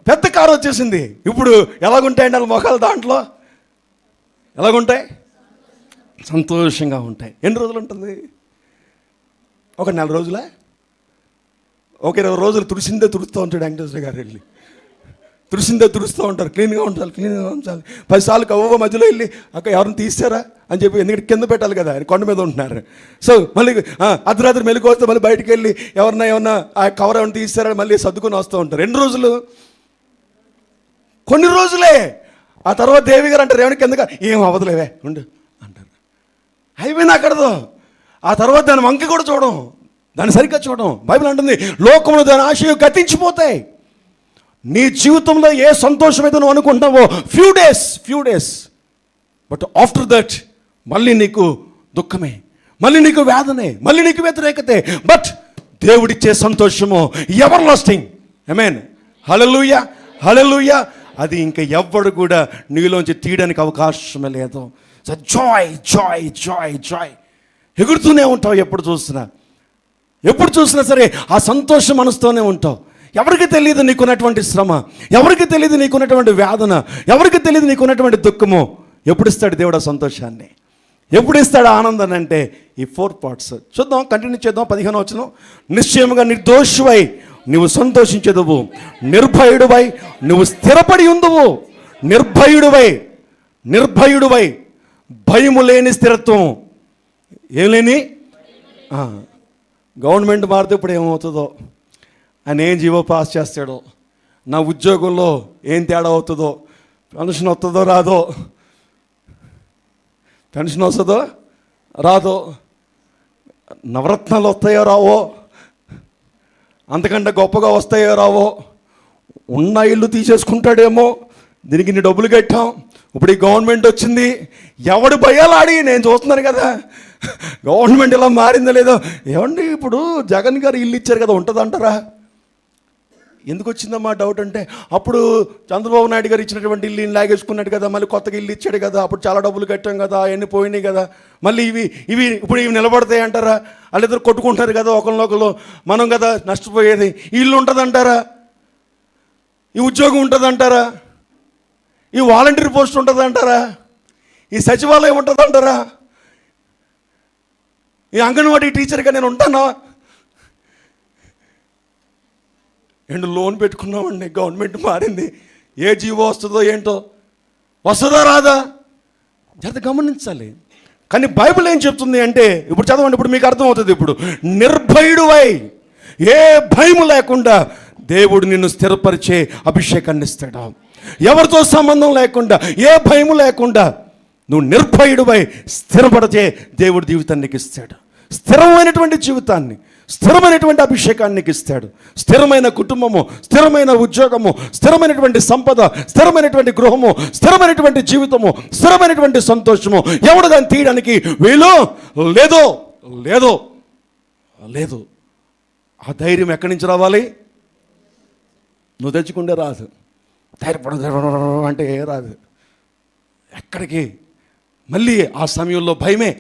పెద్ద కారు వచ్చేసింది. ఇప్పుడు ఎలాగుంటాయండి వాళ్ళ మొఖాలు? దాంట్లో ఎలాగుంటాయి? సంతోషంగా ఉంటాయి. ఎన్ని రోజులు ఉంటుంది? ఒక 4 రోజులా? ఒక 20 రోజులు తుడిసిందే తుడుస్తూ ఉంటాడు వెంకటేశ్వర గారు. వెళ్ళి తుడిసిందే తుడుస్తూ ఉంటారు. క్లీన్గా ఉండాలి, క్లీన్గా ఉంచాలి. 10 సార్లు కవ్వ మధ్యలో వెళ్ళి అక్కడ ఎవరిని తీస్తారా అని చెప్పి, ఎందుకంటే కింద పెట్టాలి కదా, ఆయన కొండ మీద ఉంటున్నారు. సో మళ్ళీ అర్ధరాత్రి మెలకు వస్తే మళ్ళీ బయటికి వెళ్ళి ఏమన్నా ఆ కవర్ ఏమైనా తీస్తారా మళ్ళీ సర్దుకొని వస్తూ ఉంటారు. 2 రోజులు, కొన్ని రోజులే. ఆ తర్వాత దేవి గారు అంటారు, ఏమైనా కిందగా ఏం అవ్వదులేవే ఉండు అంటారు. అయిపోయింది అక్కడతో. ఆ తర్వాత దాని వంక కూడా చూడడం, దాన్ని సరిగ్గా చూడడం. బైబిల్ అంటుంది, లోకంలో దాని ఆశయం గతించిపోతాయి. నీ జీవితంలో ఏ సంతోషం అయితే నువ్వు అనుకుంటావో few days but after that మళ్ళీ నీకు దుఃఖమే, మళ్ళీ నీకు వేదనే, మళ్ళీ నీకు వ్యతిరేకతే. బట్ దేవుడిచ్చే సంతోషము ఎవర్ లాస్టింగ్. ఆమేన్, హల్లెలూయా, హల్లెలూయా. అది ఇంకా ఎవ్వడు కూడా నీలోంచి తీయడానికి అవకాశమే లేదు. So joy joy joy joy, ఎగురుతూనే ఉంటావు. ఎప్పుడు చూసినా సరే ఆ సంతోషం మనసుతోనే ఉంటావు. ఎవరికి తెలియదు నీకున్నటువంటి శ్రమ, ఎవరికి తెలియదు నీకున్నటువంటి వేదన, ఎవరికి తెలియదు నీకున్నటువంటి దుఃఖము. ఎప్పుడు ఇస్తాడు దేవుడు ఆ సంతోషాన్ని? ఎప్పుడు ఇస్తాడు ఆనందాన్ని? అంటే ఈ 4 పార్ట్స్ చూద్దాం, కంటిన్యూ చేద్దాం. 15వ వచనం, నిశ్చయముగా నిర్దోషువై నువ్వు సంతోషించదువు, నిర్భయుడువై నువ్వు స్థిరపడి ఉందువు. నిర్భయుడువై భయము లేని స్థిరత్వం. ఏం లేని? గవర్నమెంట్ మారితే ఇప్పుడు ఏమవుతుందో, ఆయన ఏం జీవో పాస్ చేస్తాడో, నా ఉద్యోగంలో ఏం తేడా అవుతుందో, పెన్షన్ వస్తుందో రాదో, పెన్షన్ వస్తుందో రాదో, నవరత్నాలు వస్తాయో రావో, అంతకంటే గొప్పగా వస్తాయో రావో, ఉన్న ఇల్లు తీసేసుకుంటాడేమో, దీనికి ఇన్ని డబ్బులు కట్టాం, ఇప్పుడు ఈ గవర్నమెంట్ వచ్చింది, ఎవడు భయాలాడి నేను చూస్తున్నాను కదా, గవర్నమెంట్ ఇలా మారిందో లేదో. ఏమండి ఇప్పుడు జగన్ గారు ఇల్లు ఇచ్చారు కదా, ఉంటుందంటారా? ఎందుకు వచ్చిందమ్మా డౌట్ అంటే, అప్పుడు చంద్రబాబు నాయుడు గారు ఇచ్చినటువంటి ఇల్లు లాగేసుకున్నాడు కదా, మళ్ళీ కొత్తగా ఇల్లు ఇచ్చాడు కదా, అప్పుడు చాలా డబ్బులు కట్టాం కదా, అవన్నీ పోయినాయి కదా, మళ్ళీ ఇవి ఇప్పుడు నిలబడతాయి అంటారా? వాళ్ళిద్దరు కొట్టుకుంటారు కదా ఒకరినొకరు, మనం కదా నష్టపోయేది. ఈ ఇల్లు ఉంటుందంటారా? ఈ ఉద్యోగం ఉంటుందంటారా? ఈ వాలంటీర్ పోస్ట్ ఉంటుందంటారా? ఈ సచివాలయం ఉంటుందంటారా? ఈ అంగన్వాడీ టీచర్గా నేను ఉంటానా? లోన్ పెట్టుకున్నామండి, గవర్నమెంట్ మారింది, ఏ జీవో వస్తుందో ఏంటో, వస్తుందా రాదా జాగ్రత్త గమనించాలి. కానీ బైబిల్ ఏం చెప్తుంది అంటే, ఇప్పుడు చదవండి, ఇప్పుడు మీకు అర్థమవుతుంది. ఇప్పుడు నిర్భయుడువై ఏ భయము లేకుండా దేవుడు నిన్ను స్థిరపరిచే అభిషేకాన్ని ఇస్తాడు. ఎవరితో సంబంధం లేకుండా, ఏ భయము లేకుండా నువ్వు నిర్భయుడువై స్థిరపడితే దేవుడు జీవితాన్ని నీకు ఇస్తాడు. స్థిరమైనటువంటి జీవితాన్ని, స్థిరమైనటువంటి అభిషేకాన్ని ఇస్తాడు. స్థిరమైన కుటుంబము, స్థిరమైన ఉద్యోగము, స్థిరమైనటువంటి సంపద, స్థిరమైనటువంటి గృహము, స్థిరమైనటువంటి జీవితము, స్థిరమైనటువంటి సంతోషము. ఎవడు దాన్ని తీయడానికి వీలు లేదో లేదో లేదు. ఆ ధైర్యం ఎక్కడి నుంచి రావాలి? నువ్వు తెచ్చుకుంటే రాదు. ధైర్యపడ అంటే రాదు. ఎక్కడికి? మళ్ళీ ఆ సమయంలో భయమే.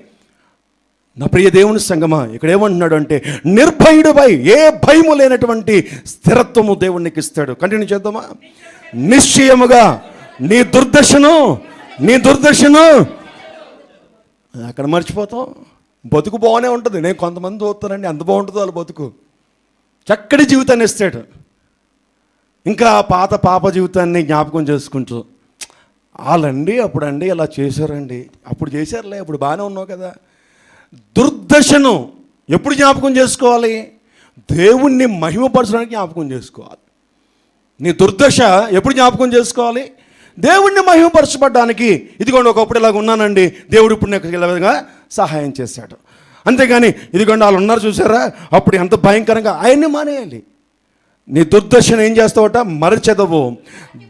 నా ప్రియ దేవుని సంగమా, ఇక్కడ ఏమంటున్నాడు అంటే, నిర్భయుడుపై ఏ భయము లేనటువంటి స్థిరత్వము దేవునికి ఇస్తాడు. కంటిన్యూ చేద్దామా? నిశ్చయముగా నీ దుర్దశను అక్కడ మర్చిపోతాం. బతుకు బాగానే ఉంటుంది. నేను కొంతమంది చూస్తానండి, ఎంత బాగుంటుందో వాళ్ళ బతుకు, చక్కటి జీవితాన్ని ఇస్తాడు. ఇంకా పాత పాప జీవితాన్ని జ్ఞాపకం చేసుకుంటూ, వాళ్ళండి అప్పుడండి ఇలా చేశారండి, అప్పుడు చేశారులే, అప్పుడు బాగానే ఉన్నావు కదా. దుర్దశను ఎప్పుడు జ్ఞాపకం చేసుకోవాలి? దేవుణ్ణి మహిమపరచడానికి జ్ఞాపకం చేసుకోవాలి. నీ దుర్దశ ఎప్పుడు జ్ఞాపకం చేసుకోవాలి? దేవుణ్ణి మహిమపరచబడ్డానికి. ఇదిగోండి ఒకప్పుడు ఇలాగ ఉన్నానండి, దేవుడు ఇప్పుడు నాకు ఇలాగా సహాయం చేశాడు. అంతేగాని ఇదిగోండి వాళ్ళు ఉన్నారు చూసారా, అప్పుడు ఎంత భయంకరంగా, ఆయన్ని మానేయాలి. నీ దుర్దశను ఏం చేస్తావట? మరచెదవు.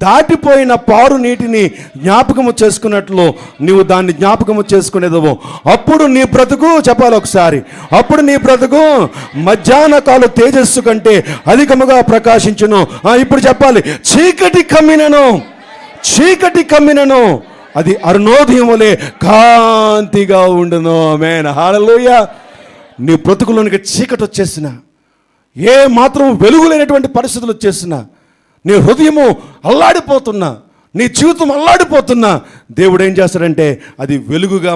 దాటిపోయిన పారు నీటిని జ్ఞాపకము చేసుకున్నట్లు నీవు దాన్ని జ్ఞాపకము చేసుకునేదవు. అప్పుడు నీ బ్రతుకు, చెప్పాలి ఒకసారి, అప్పుడు నీ బ్రతుకు మధ్యాహ్న కాలు తేజస్సు కంటే అధికముగా ప్రకాశించును. ఇప్పుడు చెప్పాలి, చీకటి కమ్మినను అది అరుణోదయం వలె కాంతిగా ఉండును. ఆమేన్, హల్లెలూయా. నీ బ్రతుకులోనికి చీకటి వచ్చేసిన, ఏ మాత్రం వెలుగులేనటువంటి పరిస్థితులు వచ్చేసినా, నీ హృదయము అల్లాడిపోతున్నా, నీ జీవితం అల్లాడిపోతున్నా, దేవుడు ఏం చేస్తాడంటే అది వెలుగుగా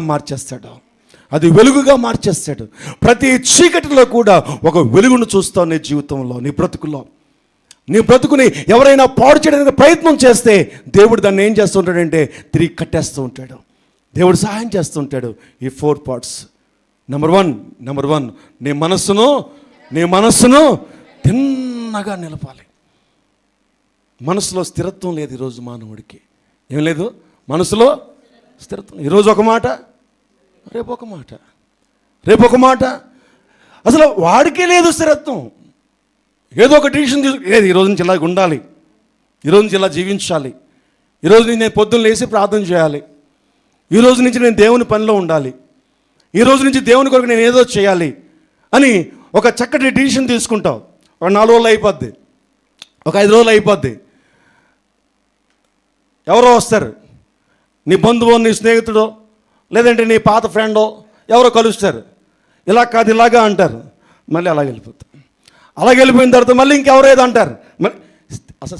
మార్చేస్తాడు. ప్రతి చీకటిలో కూడా ఒక వెలుగును చూస్తావు నీ జీవితంలో, నీ బ్రతుకులో. నీ బ్రతుకుని ఎవరైనా పాడు చేయడానికి ప్రయత్నం చేస్తే దేవుడు దాన్ని ఏం చేస్తూ ఉంటాడంటే తిరిగి కట్టేస్తూ ఉంటాడు. దేవుడు సహాయం చేస్తూ ఉంటాడు. ఈ 4 పార్ట్స్. నెంబర్ వన్ నీ మనస్సును తిన్నగా నిలపాలి. మనసులో స్థిరత్వం లేదు ఈరోజు మానవుడికి. ఏం లేదు మనసులో స్థిరత్వం. ఈరోజు ఒక మాట, రేపు ఒక మాట. అసలు వాడికే లేదు స్థిరత్వం. ఏదో ఒక డిసిషన్ లేదు, ఈరోజు నుంచి ఇలా ఉండాలి, ఈరోజు నుంచి ఇలా జీవించాలి, ఈరోజు నుంచి నేను పొద్దున్న లేచి ప్రార్థన చేయాలి, ఈరోజు నుంచి నేను దేవుని పనిలో ఉండాలి, ఈరోజు నుంచి దేవుని కొరకు నేను ఏదో చేయాలి అని ఒక చక్కటి డిసిషన్ తీసుకుంటావు. ఒక 4 రోజులు అయిపోద్ది, ఒక 5 రోజులు అయిపోద్ది. ఎవరో వస్తారు, నీ బంధువు, నీ స్నేహితుడో, లేదంటే నీ పాత ఫ్రెండో ఎవరో కలుస్తారు. ఇలా కాదు ఇలాగా అంటారు, మళ్ళీ అలాగే వెళ్ళిపోయిన తర్వాత మళ్ళీ ఇంకెవరో ఏదో అంటారు. మళ్ళీ అసలు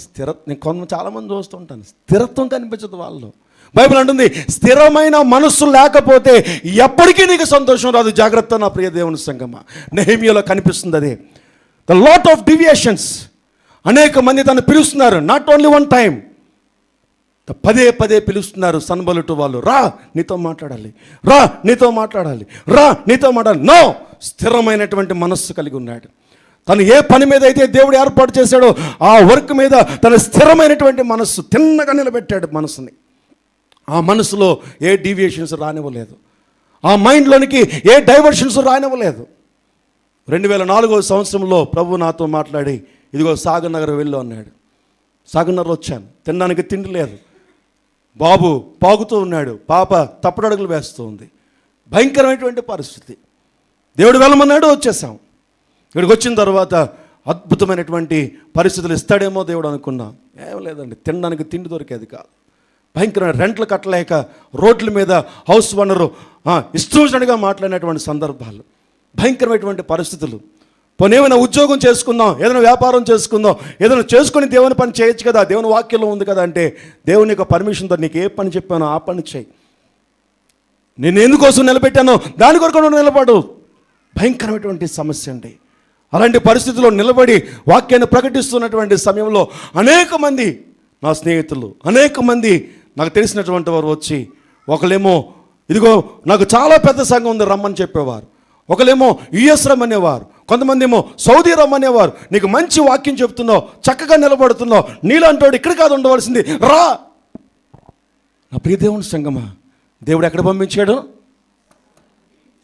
నేను చాలామంది చూస్తుంటాను, స్థిరత్వం కనిపించదు వాళ్ళు. బైబిల్ అంటుంది, స్థిరమైన మనస్సు లేకపోతే ఎప్పటికీ నీకు సంతోషం రాదు. జాగ్రత్త నా ప్రియ దేవుని సంగమా. నెహెమ్యాలో కనిపిస్తుంది అదే. The lot of deviations. అనేక మంది తను పిలుస్తున్నారు, నాట్ ఓన్లీ వన్ టైం, పదే పిలుస్తున్నారు. సన్బలుటు వాళ్ళు, రా నీతో మాట్లాడాలి. నో, స్థిరమైనటువంటి మనస్సు కలిగి ఉన్నాడు. తను ఏ పని మీద అయితే దేవుడు ఏర్పాటు చేశాడో ఆ వర్క్ మీద తన స్థిరమైనటువంటి మనస్సు తిన్నగా నిలబెట్టాడు మనసుని. ఆ మనసులో ఏ డీవియేషన్స్ రానివ్వలేదు, ఆ మైండ్లోనికి ఏ డైవర్షన్స్ రానివ్వలేదు. 2004వ సంవత్సరంలో ప్రభు నాతో మాట్లాడి, ఇదిగో సాగర్ నగర్ వెళ్ళు అన్నాడు. సాగర్ నగర్ వచ్చాను, తినడానికి తిండి లేదు, బాబు పాగుతూ ఉన్నాడు, పాప తప్పడడుగులు వేస్తూ ఉంది. భయంకరమైనటువంటి పరిస్థితి. దేవుడు వెళ్ళమన్నాడు, వచ్చేసాం. ఇక్కడికి వచ్చిన తర్వాత అద్భుతమైనటువంటి పరిస్థితులు ఇస్తాడేమో దేవుడు అనుకున్నా. ఏం లేదండి, తినడానికి తిండి దొరికేది కాదు. భయంకరమైన రెంట్లు కట్టలేక రోడ్ల మీద హౌస్ ఓనరు ఇష్టంగా మాట్లాడినటువంటి సందర్భాలు, భయంకరమైనటువంటి పరిస్థితులు. పోనీ ఏమైనా ఉద్యోగం చేసుకుందాం, ఏదైనా వ్యాపారం చేసుకుందాం, ఏదైనా చేసుకుని దేవుని పని చేయొచ్చు కదా, దేవుని వాక్యంలో ఉంది కదా అంటే, దేవుని యొక్క పర్మిషన్తో నీకు ఏ పని చెప్పానో ఆ పని చేయి, నేను ఎందుకోసం నిలబెట్టానో దాని కొరకు నిలబడు. భయంకరమైనటువంటి సమస్య అండి. అలాంటి పరిస్థితుల్లో నిలబడి వాక్యాన్ని ప్రకటిస్తున్నటువంటి సమయంలో అనేక మంది నా స్నేహితులు, అనేక మంది నాకు తెలిసినటువంటి వారు వచ్చి, ఒకళ్ళేమో ఇదిగో నాకు చాలా పెద్ద సంఘం ఉంది రమ్మని చెప్పేవారు, ఒకళ్ళేమో యుఎస్ రమ్మనేవారు, కొంతమంది ఏమో సౌదీ రమ్మనేవారు. నీకు మంచి వాక్యం చెప్తున్నావు, చక్కగా నిలబడుతున్నావు, నీలాంటోడు ఇక్కడ కాదు ఉండవలసింది, రా. నా ప్రియ దేవుని సంగమా, దేవుడు ఎక్కడ పంపించాడు?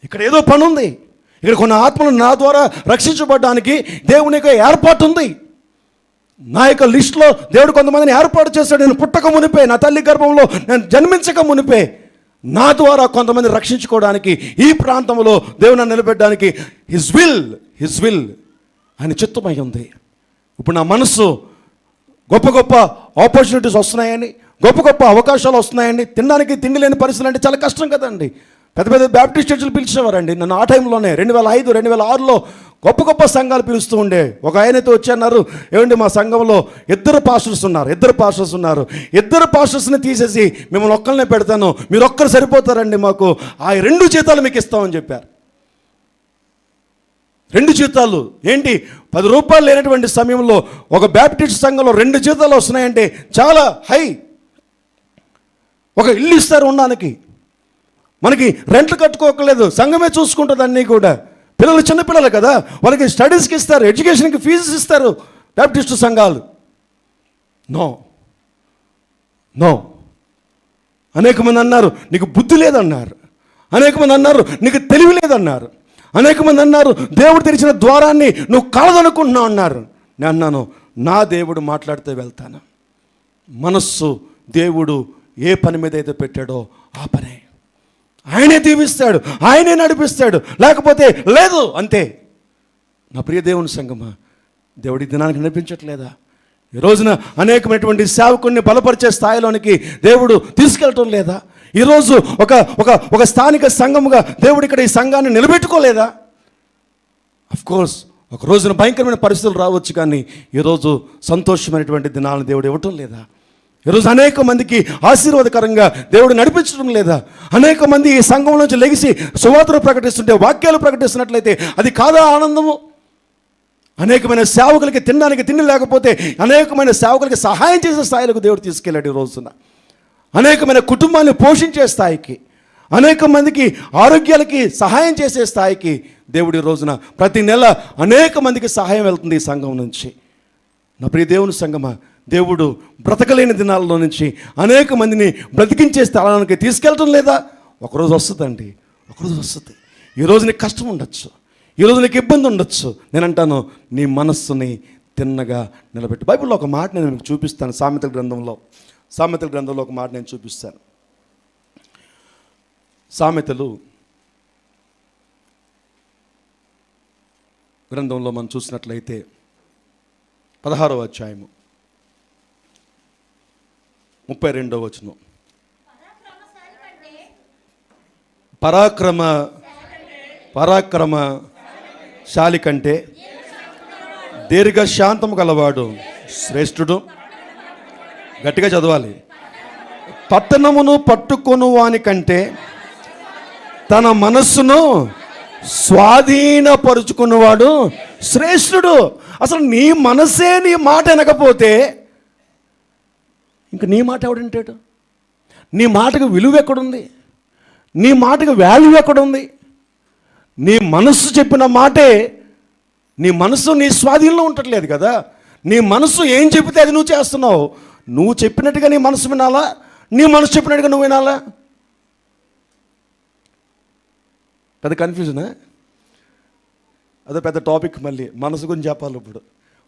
ఇక్కడ ఏదో పని ఉంది. ఇక్కడ కొన్ని ఆత్మలు నా ద్వారా రక్షించబడడానికి దేవుని యొక్క ఏర్పాటు ఉంది. నా యొక్క లిస్టులో దేవుడు కొంతమందిని ఏర్పాటు చేశాడు. నేను పుట్టక మునిపే, నా తల్లి గర్భంలో నేను జన్మించక మునిపే నా ద్వారా కొంతమంది రక్షించుకోవడానికి, ఈ ప్రాంతంలో దేవుని నిలబెట్టడానికి హిజ్ విల్ ఆయన చిత్తమై ఉంది. ఇప్పుడు నా మనస్సు గొప్ప ఆపర్చునిటీస్ వస్తున్నాయని, గొప్ప అవకాశాలు వస్తున్నాయండి. తినడానికి తిండి లేని పరిస్థితులు అంటే చాలా కష్టం కదండి. పెద్ద బ్యాప్టిస్ట్ చర్చిలు పిలిచేవారండి నన్ను. ఆ టైంలోనే 2005, 2006లో గొప్ప సంఘాలు పిలుస్తూ ఉండే. ఒక ఆయనతో వచ్చన్నారు, ఏమండి మా సంఘంలో ఇద్దరు పాస్టర్స్ ఉన్నారు, ఇద్దరు పాస్టర్స్ని తీసేసి మిమ్మల్ని ఒక్కరినే పెడతాను, మీరు ఒక్కరు సరిపోతారండి, మాకు ఆ 2 జీతాలు మీకు ఇస్తామని చెప్పారు. 2 జీతాలు ఏంటి? 10 రూపాయలు లేనటువంటి సమయంలో ఒక బ్యాప్టిస్ట్ సంఘంలో 2 జీతాలు వస్తున్నాయంటే చాలా హై. ఒక ఇల్లు ఇస్తారు ఉండడానికి, మనకి రెంట్లు కట్టుకోకలేదు, సంఘమే చూసుకుంటుంది అన్నీ కూడా. పిల్లలు చిన్నపిల్లలు కదా, వాళ్ళకి స్టడీస్కి ఇస్తారు, ఎడ్యుకేషన్కి ఫీజుస్ ఇస్తారు బ్యాప్టిస్టు సంఘాలు. నో అనేక మంది అన్నారు నీకు బుద్ధి లేదన్నారు, అనేక మంది అన్నారు నీకు తెలివి లేదన్నారు, అనేక మంది అన్నారు దేవుడు తెరిచిన ద్వారాన్ని నువ్వు కలదనుకుంటున్నావు అన్నారు. నేను అన్నాను, నా దేవుడు మాట్లాడితే వెళ్తాను. మనస్సు దేవుడు ఏ పని మీద అయితే పెట్టాడో ఆ పనే. ఆయనే దీవిస్తాడు, ఆయనే నడిపిస్తాడు, లేకపోతే లేదు, అంతే. నా ప్రియ దేవుని సంగమా, దేవుడి దినానికి నడిపించట్లేదా? ఈ రోజున అనేకమైనటువంటి సేవకుడిని బలపరిచే స్థాయిలోనికి దేవుడు తీసుకెళ్ళటం లేదా? ఈరోజు ఒక స్థానిక సంఘముగా దేవుడు ఇక్కడ ఈ సంఘాన్ని నిలబెట్టుకోలేదా? అఫ్కోర్స్ ఒక రోజున భయంకరమైన పరిస్థితులు రావచ్చు, కానీ ఈరోజు సంతోషమైనటువంటి దినాలను దేవుడు ఇవ్వటం లేదా? ఈరోజు అనేక మందికి ఆశీర్వాదకరంగా దేవుడు నడిపించడం లేదా? అనేక మంది ఈ సంఘం నుంచి లెగిసి సువార్తను ప్రకటిస్తుంటే, వాక్యాలు ప్రకటిస్తున్నట్లయితే అది కాదా ఆనందము? అనేకమైన సేవకులకి తినడానికి తిండి లేకపోతే అనేకమైన సేవకులకి సహాయం చేసే స్థాయిలకు దేవుడు తీసుకెళ్ళాడు. ఈ రోజున అనేకమైన కుటుంబాన్ని పోషించే స్థాయికి, అనేక మందికి ఆరోగ్యాలకి సహాయం చేసే స్థాయికి దేవుడి రోజున ప్రతి నెల అనేక మందికి సహాయం వెళ్తుంది ఈ సంఘం నుంచి. నా ప్రియ దేవుని సంఘమా, దేవుడు బ్రతకలేని దినాల్లో నుంచి అనేక మందిని బ్రతికించే స్థలానికి తీసుకెళ్ళటం లేదా? ఒకరోజు వస్తుందండి, ఒకరోజు వస్తుంది. ఈరోజు నీకు కష్టం ఉండొచ్చు, ఈరోజు నీకు ఇబ్బంది ఉండొచ్చు. నేను అంటాను, నీ మనస్సుని తిన్నగా నిలబెట్టు. బైబిల్లో ఒక మాట నేను మీకు చూపిస్తాను. సామెతల గ్రంథంలో ఒక మాట నేను చూపిస్తాను. సామెతలు గ్రంథంలో మనం చూసినట్లయితే 16వ అధ్యాయము 32వ వచనం. పరాక్రమశాలి కంటే దీర్ఘశాంతము గలవాడు శ్రేష్ఠుడు. గట్టిగా చదవాలి. పట్టణమును పట్టుకొను వాని కంటే తన మనస్సును స్వాధీనపరుచుకున్నవాడు శ్రేష్ఠుడు. అసలు నీ మనసే నీ మాట వినకపోతే ఇంక నీ మాట ఎవడంటాడు? నీ మాటకు విలువ ఎక్కడుంది? నీ మాటకు వాల్యూ ఎక్కడుంది? నీ మనస్సు చెప్పిన మాటే, నీ మనస్సు నీ స్వాధీనంలో ఉండట్లేదు కదా. నీ మనస్సు ఏం చెబితే అది నువ్వు చేస్తున్నావు. నువ్వు చెప్పినట్టుగా నీ మనసు వినాలా? నీ మనసు చెప్పినట్టుగా నువ్వు వినాలా? పెద్ద కన్ఫ్యూజనా? అదే పెద్ద టాపిక్. మళ్ళీ మనసు గురించి చెప్పాలి ఇప్పుడు,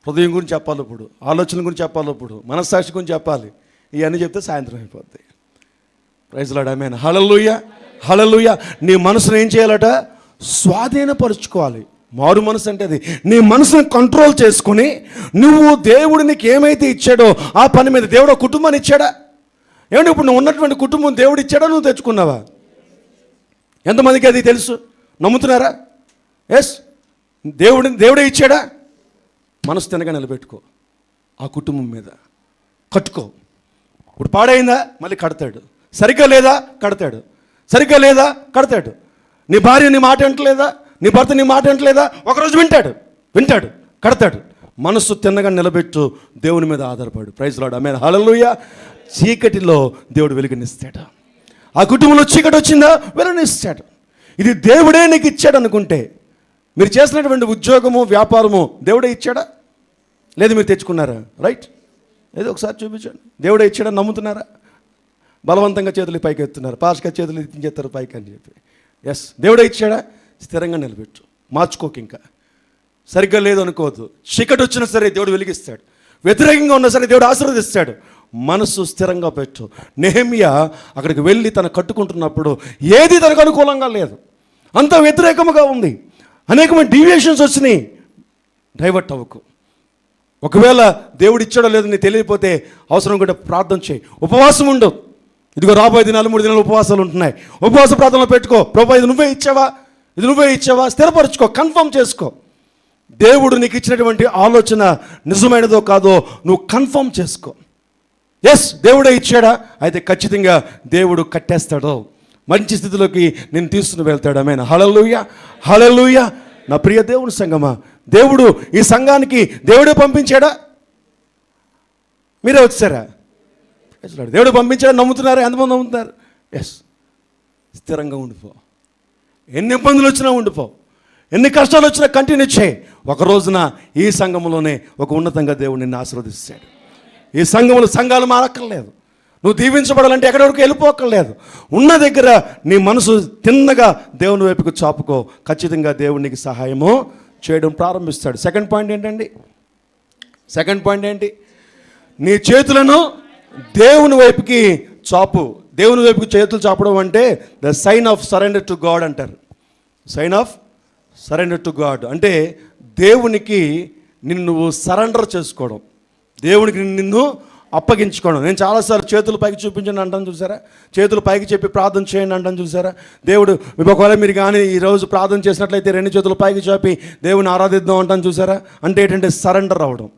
హృదయం గురించి చెప్పాలి ఇప్పుడు, ఆలోచన గురించి చెప్పాలి ఇప్పుడు, మనస్సాక్షి గురించి చెప్పాలి. ఇవన్నీ చెప్తే సాయంత్రం అయిపోద్ది. ప్రైజ్ లార్డ్, ఆమేన్. హల్లెలూయా, హల్లెలూయా. నీ మనసును ఏం చేయాలట? స్వాధీనపరుచుకోవాలి. మారు మనసు అంటే అది. నీ మనసును కంట్రోల్ చేసుకుని నువ్వు దేవుడు నీకు ఏమైతే ఇచ్చాడో ఆ పని మీద. దేవుడు కుటుంబాన్ని ఇచ్చాడా? ఏమంటే ఇప్పుడు నువ్వు ఉన్నటువంటి కుటుంబం దేవుడు ఇచ్చాడా, నువ్వు తెచ్చుకున్నావా? ఎంతమందికి అది తెలుసు? నమ్ముతున్నారా? ఎస్, దేవుడే ఇచ్చాడా? మనసు తినగా నిలబెట్టుకో, ఆ కుటుంబం మీద కట్టుకో. ఇప్పుడు పాడైందా మళ్ళీ కడతాడు, సరిగ్గా లేదా కడతాడు, సరిగ్గా లేదా కడతాడు. నీ భార్య నీ మాట వింటలేదా, నీ భర్త నీ మాట వింటలేదా, ఒకరోజు వింటాడు కడతాడు. మనస్సు తిన్నగా నిలబెట్టు, దేవుని మీద ఆధారపడు. ప్రైజ్ లార్డ్, ఆమేన్. హల్లెలూయా. చీకటిలో దేవుడు వెలుగునిస్తాడు. ఆ కుటుంబంలో చీకటి వచ్చిందా, వెలుగునిస్తాడు. ఇది దేవుడే నీకు ఇచ్చాడు అనుకుంటే, మీరు చేసినటువంటి ఉద్యోగము వ్యాపారము దేవుడే ఇచ్చాడా, లేదు మీరు తెచ్చుకున్నారా? రైట్, ఏదో ఒకసారి చూపించండి. దేవుడే ఇచ్చాడని నమ్ముతున్నారా? బలవంతంగా చేతులు పైకి ఎత్తున్నారు, పాస్గా చేతులు ఎత్తించేస్తారు పైకి అని చెప్పి. ఎస్, దేవుడే ఇచ్చాడా? స్థిరంగా నిలబెట్టు, మార్చుకోక. ఇంకా సరిగ్గా లేదు అనుకోవద్దు. చీకటి వచ్చినా సరే దేవుడు వెలిగిస్తాడు, వ్యతిరేకంగా ఉన్నా సరే దేవుడు ఆశీర్వదిస్తాడు. మనసు స్థిరంగా పెట్టు. నెహెమ్యా అక్కడికి వెళ్ళి తను కట్టుకుంటున్నప్పుడు ఏది తనకు అనుకూలంగా లేదు, అంత వ్యతిరేకముగా ఉంది, అనేకమైన డీవియేషన్స్ వచ్చినాయి. డైవర్ట్ అవ్వకు. ఒకవేళ దేవుడు ఇచ్చాడో లేదో నీకు తెలియకపోతే అవసరం కూడా ప్రార్థన చేయి, ఉపవాసం ఉండు. ఇదిగో రాబోయే దినాలు 3 దినాలు ఉపవాసాలు ఉంటున్నాయి. ఉపవాస ప్రార్థనలో పెట్టుకో. ప్రభువా, ఇది నువ్వే ఇచ్చావా, స్థిరపరచుకో, కన్ఫర్మ్ చేసుకో. దేవుడు నీకు ఇచ్చినటువంటి ఆలోచన నిజమైనదో కాదో నువ్వు కన్ఫర్మ్ చేసుకో. ఎస్, దేవుడే ఇచ్చాడా, అయితే ఖచ్చితంగా దేవుడు కట్టేస్తాడు, మంచి స్థితిలోకి నేను తీసుకుని వెళ్తాడు. ఆమేన్. హల్లెలూయా, హల్లెలూయా. నా ప్రియ దేవుని సంగమా, దేవుడు ఈ సంఘానికి దేవుడే పంపించాడా, మీరే వచ్చారా? దేవుడు పంపించాడు, నమ్ముతున్నారా? ఎంతమంది నమ్ముతున్నారు? ఎస్, స్థిరంగా ఉండిపో. ఎన్ని ఇబ్బందులు వచ్చినా ఉండిపో, ఎన్ని కష్టాలు వచ్చినా కంటిన్యూ చేయి. ఒక రోజున ఈ సంఘంలోనే ఒక ఉన్నతంగా దేవుడు నిన్ను ఆశీర్వదిస్తాడు. ఈ సంఘాలు మారక్కర్లేదు. నువ్వు దీవించబడాలంటే ఎక్కడి వరకు వెళ్ళిపోక్కర్లేదు. ఉన్న దగ్గర నీ మనసు తిన్నగా దేవుని వైపుకు చాపుకో. ఖచ్చితంగా దేవుడు నీకు సహాయము చేయడం ప్రారంభిస్తాడు. సెకండ్ పాయింట్ ఏంటండి? సెకండ్ పాయింట్ ఏంటి? నీ చేతులను దేవుని వైపుకి చాపు. దేవుని వైపుకి చేతులు చాపడం అంటే the sign of surrender to God అంటారు. Sign of surrender to God అంటే దేవునికి నిన్ను నువ్వు సరెండర్ చేసుకోవడం, దేవునికి నిన్ను అప్పగించుకోవడం. నేను చాలాసార్లు చేతులు పైకి చూపించండి అంటాను చూసారా, చేతులు పైకి చెప్పి ప్రార్థన చేయండి అంటాను చూసారా. దేవుడు ఒకవేళ మీరు కానీ ఈరోజు ప్రార్థన చేసినట్లయితే 2 చేతులు పైకి చెప్పి దేవుని ఆరాధిద్దాం అంటాను చూసారా. అంటే ఏంటంటే సరెండర్ అవ్వడం.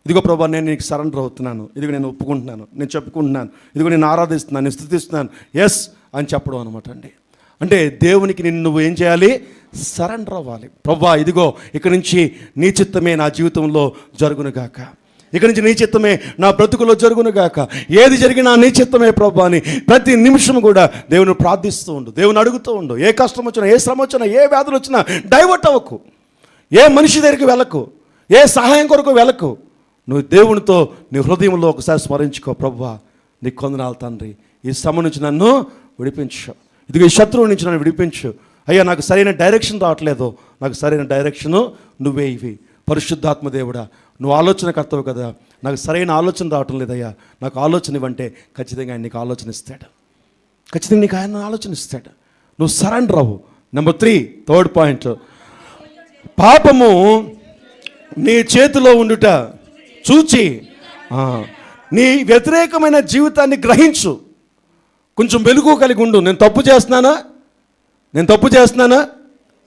ఇదిగో ప్రభా, నేను నీకు సరెండర్ అవుతున్నాను, ఇదిగో నేను ఒప్పుకుంటున్నాను, నేను చెప్పుకుంటున్నాను, ఇదిగో నేను ఆరాధిస్తున్నాను, నేను స్తుతిస్తున్నాను, ఎస్ అని చెప్పడం అనమాట అండి. అంటే దేవునికి నిన్ను నువ్వు ఏం చేయాలి? సరెండర్ అవ్వాలి. ప్రభా, ఇదిగో ఇక్కడి నుంచి నీ చిత్తమే నా జీవితంలో జరుగునుగాక, ఇక్కడి నుంచి నీ చిత్తమే నా బ్రతుకులో జరుగునుగాక, ఏది జరిగినా నీ చిత్తమే ప్రభా అని ప్రతి నిమిషం కూడా దేవుని ప్రార్థిస్తూ ఉండు, దేవుని అడుగుతూ ఉండు. ఏ కష్టం వచ్చినా, ఏ శ్రమ వచ్చినా, ఏ వ్యాధులు వచ్చినా డైవర్ట్ అవ్వకు, ఏ మనిషి దగ్గరికి వెళ్ళకు, ఏ సహాయం కొరకు వెళ్ళకు. నువ్వు దేవునితో నీ హృదయంలో ఒకసారి స్మరించుకో, ప్రభువా నీ కొందనాలు తండ్రి, ఈ శ్రమ నుంచి నన్ను విడిపించు, ఇదిగో ఈ శత్రువు నుంచి నన్ను విడిపించు. అయ్యా, నాకు సరైన డైరెక్షన్ రావట్లేదు, నాకు సరైన డైరెక్షను నువ్వే ఇవి. పరిశుద్ధాత్మ దేవుడా, నువ్వు ఆలోచనకర్తవు కదా, నాకు సరైన ఆలోచన రావటం లేదయ్యా, నాకు ఆలోచన ఇవ్వంటే ఖచ్చితంగా ఆయన నీకు ఆలోచన ఇస్తాడు, ఖచ్చితంగా నీకు ఆయన ఆలోచన ఇస్తాడు. నువ్వు సరెండర్ అవ్వు. నెంబర్ 3, థర్డ్ పాయింట్, పాపము నీ చేతిలో ఉండుట చూచి నీ వ్యతిరేకమైన జీవితాన్ని గ్రహించు. కొంచెం వెలుగు కలిగి ఉండు. నేను తప్పు చేస్తున్నానా,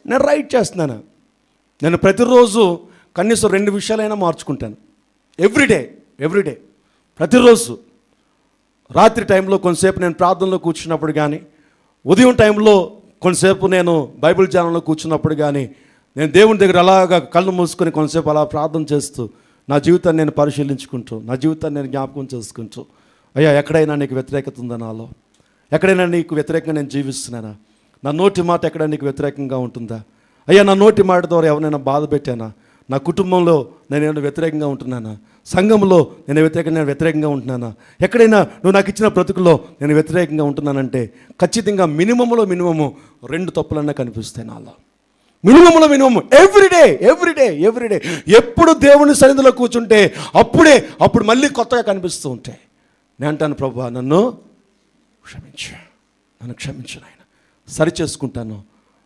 నేను రైట్ చేస్తున్నానా. నేను ప్రతిరోజు కనీసం 2 విషయాలైనా మార్చుకుంటాను. ఎవ్రీడే ప్రతిరోజు. రాత్రి టైంలో కొంతసేపు నేను ప్రార్థనలో కూర్చున్నప్పుడు కానీ, ఉదయం టైంలో కొంతసేపు నేను బైబిల్ ధ్యానంలో కూర్చున్నప్పుడు కానీ, నేను దేవుని దగ్గర అలాగా కళ్ళు మూసుకొని కొంతసేపు అలా ప్రార్థన చేస్తూ నా జీవితాన్ని నేను పరిశీలించుకుంటూ, నా జీవితాన్ని నేను జ్ఞాపకం చేసుకుంటూ, అయ్యా ఎక్కడైనా నీకు వ్యతిరేకత ఉందా, నాలో ఎక్కడైనా నీకు వ్యతిరేకంగా నేను జీవిస్తున్నానా, నా నోటి మాట ఎక్కడ నీకు వ్యతిరేకంగా ఉంటుందా, అయ్యా నా నోటి మాట ద్వారా ఎవరైనా బాధ పెట్టానా, నా కుటుంబంలో నేను వ్యతిరేకంగా ఉంటున్నానా, సంఘంలో నేను వ్యతిరేకంగా ఉంటున్నానా, ఎక్కడైనా నువ్వు నాకు ఇచ్చిన బ్రతుకులో నేను వ్యతిరేకంగా ఉంటున్నానంటే ఖచ్చితంగా మినిమము 2 తప్పులన్నా కనిపిస్తాయి నాలో. మినిమం ఎవ్రీడే ఎప్పుడు దేవుని సన్నిధిలో కూర్చుంటే అప్పుడు మళ్ళీ కొత్తగా కనిపిస్తూ ఉంటాయి. నేను అంటాను, ప్రభువా నన్ను క్షమించు నాయన, సరి చేసుకుంటాను,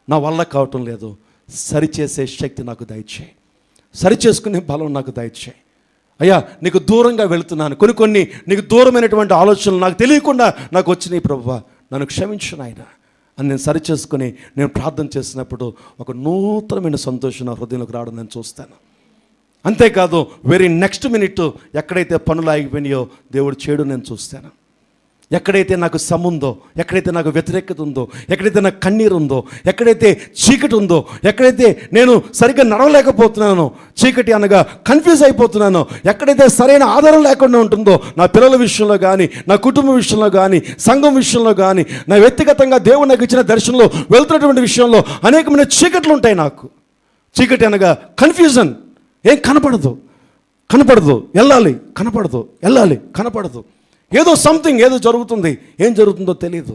నా వల్ల కావటం లేదు, సరిచేసే శక్తి నాకు దయచేయి, సరి చేసుకునే బలం నాకు దయచేయి. అయ్యా నీకు దూరంగా వెళుతున్నాను, కొన్ని నీకు దూరమైనటువంటి ఆలోచనలు నాకు తెలియకుండా నాకు వచ్చినాయి, ప్రభువా నన్ను క్షమించు నాయన అని నేను సరి చేసుకుని నేను ప్రార్థన చేసినప్పుడు ఒక నూతనమైన సంతోషం నా హృదయంలోకి రావడం నేను చూస్తాను. అంతేకాదు వెరీ నెక్స్ట్ మినిట్ ఎక్కడైతే పనులు ఆగిపోయినాయో దేవుడు చేయడం నేను చూస్తాను. ఎక్కడైతే నాకు శ్రమ ఉందో, ఎక్కడైతే నాకు వ్యతిరేకత ఉందో, ఎక్కడైతే నాకు కన్నీరు ఉందో, ఎక్కడైతే చీకటి ఉందో, ఎక్కడైతే నేను సరిగ్గా నడవలేకపోతున్నానో, చీకటి అనగా కన్ఫ్యూజ్ అయిపోతున్నానో, ఎక్కడైతే సరైన ఆధారం లేకుండా ఉంటుందో, నా పిల్లల విషయంలో కానీ, నా కుటుంబ విషయంలో కానీ, సంఘం విషయంలో కానీ, నా వ్యక్తిగతంగా దేవుడు నాకు ఇచ్చిన దర్శనంలో వెళ్తున్నటువంటి విషయంలో అనేకమైన చీకట్లు ఉంటాయి నాకు. చీకటి అనగా కన్ఫ్యూజన్, ఏం కనపడదు, వెళ్ళాలి కనపడదు, ఏదో సంథింగ్ ఏదో జరుగుతుంది, ఏం జరుగుతుందో తెలియదు.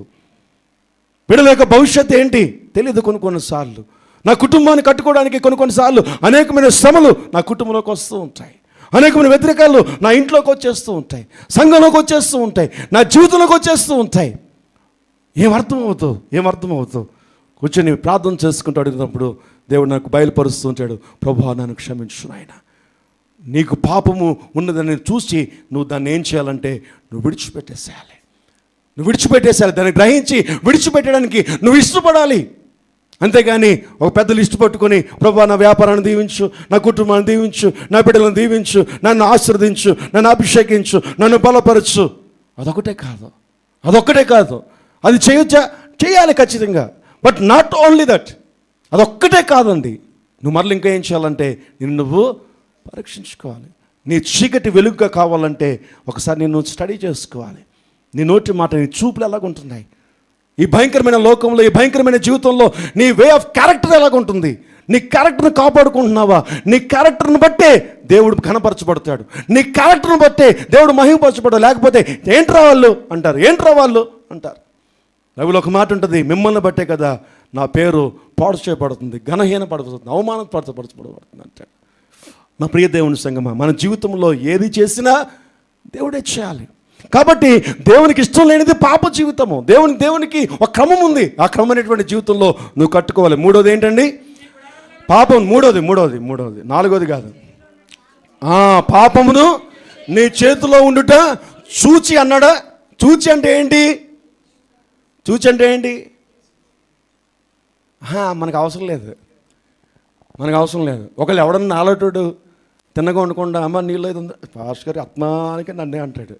విడలేక భవిష్యత్తు ఏంటి తెలియదు. కొన్నిసార్లు నా కుటుంబాన్ని కట్టుకోవడానికి కొన్నిసార్లు అనేకమైన శ్రమలు నా కుటుంబంలోకి వస్తూ ఉంటాయి, అనేకమైన వ్యతిరేకాలు నా ఇంట్లోకి వచ్చేస్తూ ఉంటాయి, సంఘంలోకి వచ్చేస్తూ ఉంటాయి, నా జీవితంలోకి వచ్చేస్తూ ఉంటాయి. ఏమర్థమవుతూ కూర్చొని ప్రార్థన చేసుకుంటూ అడిగినప్పుడు దేవుడు నాకు బయలుపరుస్తూ ఉంటాడు, ప్రభువా నన్ను క్షమించు నాయన, నీకు పాపము ఉన్నదని చూసి నువ్వు దాన్ని ఏం చేయాలంటే నువ్వు విడిచిపెట్టేసేయాలి, దాన్ని గ్రహించి విడిచిపెట్టడానికి నువ్వు ఇష్టపడాలి. అంతేగాని ఒక పెద్ద లిస్టు పట్టుకొని ప్రభువా నా వ్యాపారాన్ని దీవించు, నా కుటుంబాన్ని దీవించు, నా బిడ్డలను దీవించు, నన్ను ఆశీర్వదించు, నన్ను అభిషేకించు, నన్ను బలపరచు, అదొక్కటే కాదు. అది చేయాలి ఖచ్చితంగా. బట్ నాట్ ఓన్లీ దట్, అదొక్కటే కాదండి. నువ్వు మరలు ఇంకా ఏం చేయాలంటే నువ్వు పరీక్షించుకోవాలి. నీ చీకటి వెలుగుగా కావాలంటే ఒకసారి నేను స్టడీ చేసుకోవాలి. నీ నోటి మాట, నీ చూపులు ఎలాగుంటున్నాయి, ఈ భయంకరమైన లోకంలో, ఈ భయంకరమైన జీవితంలో నీ వే ఆఫ్ క్యారెక్టర్ ఎలాగుంటుంది, నీ క్యారెక్టర్ని కాపాడుకుంటున్నావా? నీ క్యారెక్టర్ని బట్టే దేవుడు కనపరచబడతాడు, నీ క్యారెక్టర్ని బట్టే దేవుడు మహిమపరచబడతాడు. లేకపోతే ఏంట్రా వాళ్ళు అంటారు. బైబిల్లో ఒక మాట ఉంటుంది, మిమ్మల్ని బట్టే కదా నా పేరు పాడు చేయబడుతుంది, ఘనహీనపడుతుంది, అవమానపరచబడుతుంది అంటాడు. నా ప్రియ దేవుని సంగమా, మన జీవితంలో ఏది చేసినా దేవుడే చేయాలి. కాబట్టి దేవునికి ఇష్టం లేనిది పాప జీవితము. దేవునికి ఒక క్రమం ఉంది. ఆ క్రమం అనేటువంటి జీవితంలో నువ్వు కట్టుకోవాలి. మూడోది ఏంటండి? పాపం. మూడోది నాలుగోది కాదు. పాపమును నీ చేతిలో ఉండుట చూచి అన్నాడా? చూచి అంటే ఏంటి? మనకు అవసరం లేదు. ఒకళ్ళు ఎవడన్నా నాలోటోడు తిన్నగా ఉండకుండా అమ్మ నీళ్ళు ఏదో ఉంది పాస్టర్ గారి ఆత్మానికి నన్నే అంటాడు.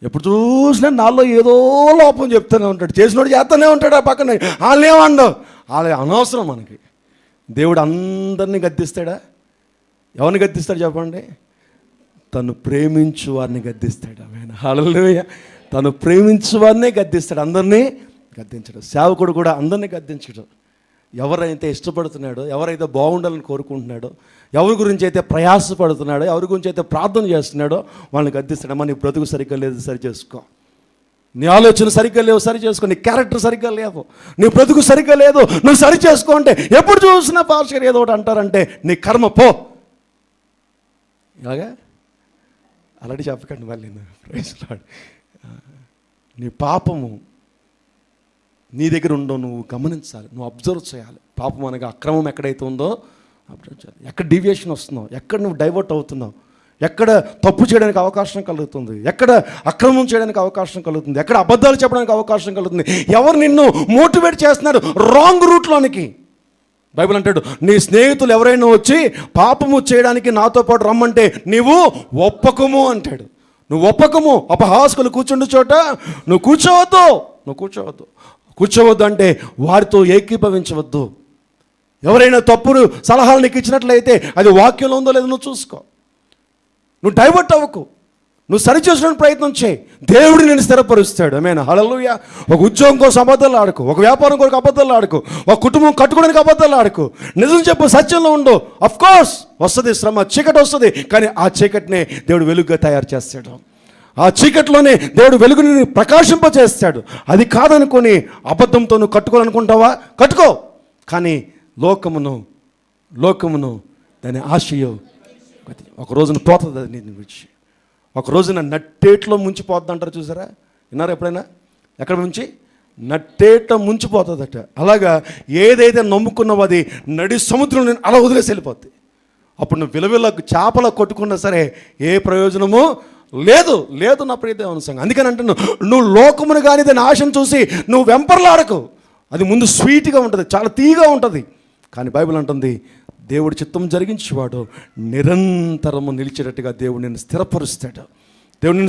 ఎప్పుడు చూసినా నాలో ఏదో లోపం చెప్తూనే ఉంటాడు. చేసినోడు చేస్తూనే ఉంటాడు. ఆ పక్కన వాళ్ళేమండవు, వాళ్ళ అనవసరం మనకి. దేవుడు అందరినీ గద్దిస్తాడా? ఎవరిని గద్దిస్తాడు చెప్పండి? తను ప్రేమించు వారిని గద్దిస్తాడు. ఆమేన్, హల్లెలూయా. తను ప్రేమించు వారినే గద్దిస్తాడు, అందరినీ గద్దించడు. సేవకుడు కూడా అందరినీ గద్దించడు. ఎవరైతే ఇష్టపడుతున్నాడో, ఎవరైతే బాగుండాలని కోరుకుంటున్నాడో, ఎవరి గురించి అయితే ప్రయాసపడుతున్నాడో, ఎవరి గురించి అయితే ప్రార్థన చేస్తున్నాడో వాళ్ళని గద్దిస్తాడమ్మా. నీ బ్రతుకు సరిగ్గా లేదు, సరి చేసుకో. నీ ఆలోచన సరిగ్గా లేవు, సరి చేసుకో. నీ క్యారెక్టర్ సరిగ్గా లేవు, నీ బ్రతుకు సరిగ్గా లేదు, నువ్వు సరి చేసుకో అంటే ఎప్పుడు చూసినా పాస్టర్ ఏదో ఒకటి అంటారంటే నీ కర్మ పో. ఇలాగా అలాంటి చెప్పకండి మళ్ళీ. నీ పాపము నీ దగ్గర ఉండో నువ్వు గమనించాలి, నువ్వు అబ్జర్వ్ చేయాలి. పాపం అనగా అక్రమం ఎక్కడైతే ఉందో అబ్జర్వ్ చేయాలి. ఎక్కడ డీవియేషన్ వస్తున్నావు, ఎక్కడ నువ్వు డైవర్ట్ అవుతున్నావు, ఎక్కడ తప్పు చేయడానికి అవకాశం కలుగుతుంది, ఎక్కడ అక్రమం చేయడానికి అవకాశం కలుగుతుంది, ఎక్కడ అబద్ధాలు చెప్పడానికి అవకాశం కలుగుతుంది, ఎవరు నిన్ను మోటివేట్ చేస్తున్నారు రాంగ్ రూట్లోనికి. బైబిల్ అంటాడు, నీ స్నేహితులు ఎవరైనా వచ్చి పాపము చేయడానికి నాతో పాటు రమ్మంటే నీవు ఒప్పకము అంటాడు. నువ్వు ఒప్పకము. అపహాసకులు కూర్చుండు చోట నువ్వు కూర్చోవద్దు అంటే వారితో ఏకీభవించవద్దు. ఎవరైనా తప్పుడు సలహాలు నీకు ఇచ్చినట్లయితే అది వాక్యంలో ఉందో లేదో నువ్వు చూసుకో. నువ్వు డైవర్ట్ అవ్వకు, నువ్వు సరిచేసడానికి ప్రయత్నం చేయి. దేవుడు నేను స్థిరపరుస్తాడు. ఆమేన్, హల్లెలూయా. ఒక ఉద్యోగం కోసం అబద్ధాలు ఆడుకో, ఒక వ్యాపారం కొరకు అబద్ధాలు ఆడుకో, ఒక కుటుంబం కట్టుకోవడానికి అబద్ధాలు ఆడుకో. నిజం చెప్పు, సత్యంలో ఉండు. అఫ్ కోర్స్ వస్తుంది శ్రమ, చీకటి వస్తుంది, కానీ ఆ చీకటినే దేవుడు వెలుగుగా తయారు చేస్తాడు. ఆ చీకటిలోనే దేవుడు వెలుగుని ప్రకాశింపచేస్తాడు. అది కాదనుకొని అబద్ధంతో నువ్వు కట్టుకోవాలనుకుంటావా? కట్టుకో, కానీ లోకమును దాని ఆశయో ఒక రోజున పోతుంది. అది నేను విడిచి ఒక రోజున నట్టేట్లో ముంచిపోద్ది అంటారు, చూసారా? విన్నారా ఎప్పుడైనా? ఎక్కడ ముంచి? నట్టేట ముంచిపోతుందట. అలాగా ఏదైతే నమ్ముకున్నావో అది నడి సముద్రంలో అలా వదిలేసి వెళ్ళిపోద్ది. అప్పుడు నువ్వు విలువలకు చేపల కొట్టుకున్నా సరే ఏ ప్రయోజనము లేదు నా ప్రియ దేవుని సంగం. అందుకని అంటున్నావు, నువ్వు లోకమును కానీ దాని ఆశను చూసి నువ్వు వెంపర్లాడకు. అది ముందు స్వీట్గా ఉంటుంది, చాలా తీగా ఉంటుంది, కానీ బైబిల్ అంటుంది దేవుడు చిత్తం జరిగించేవాడు నిరంతరము నిలిచేటట్టుగా దేవుడు నిన్ను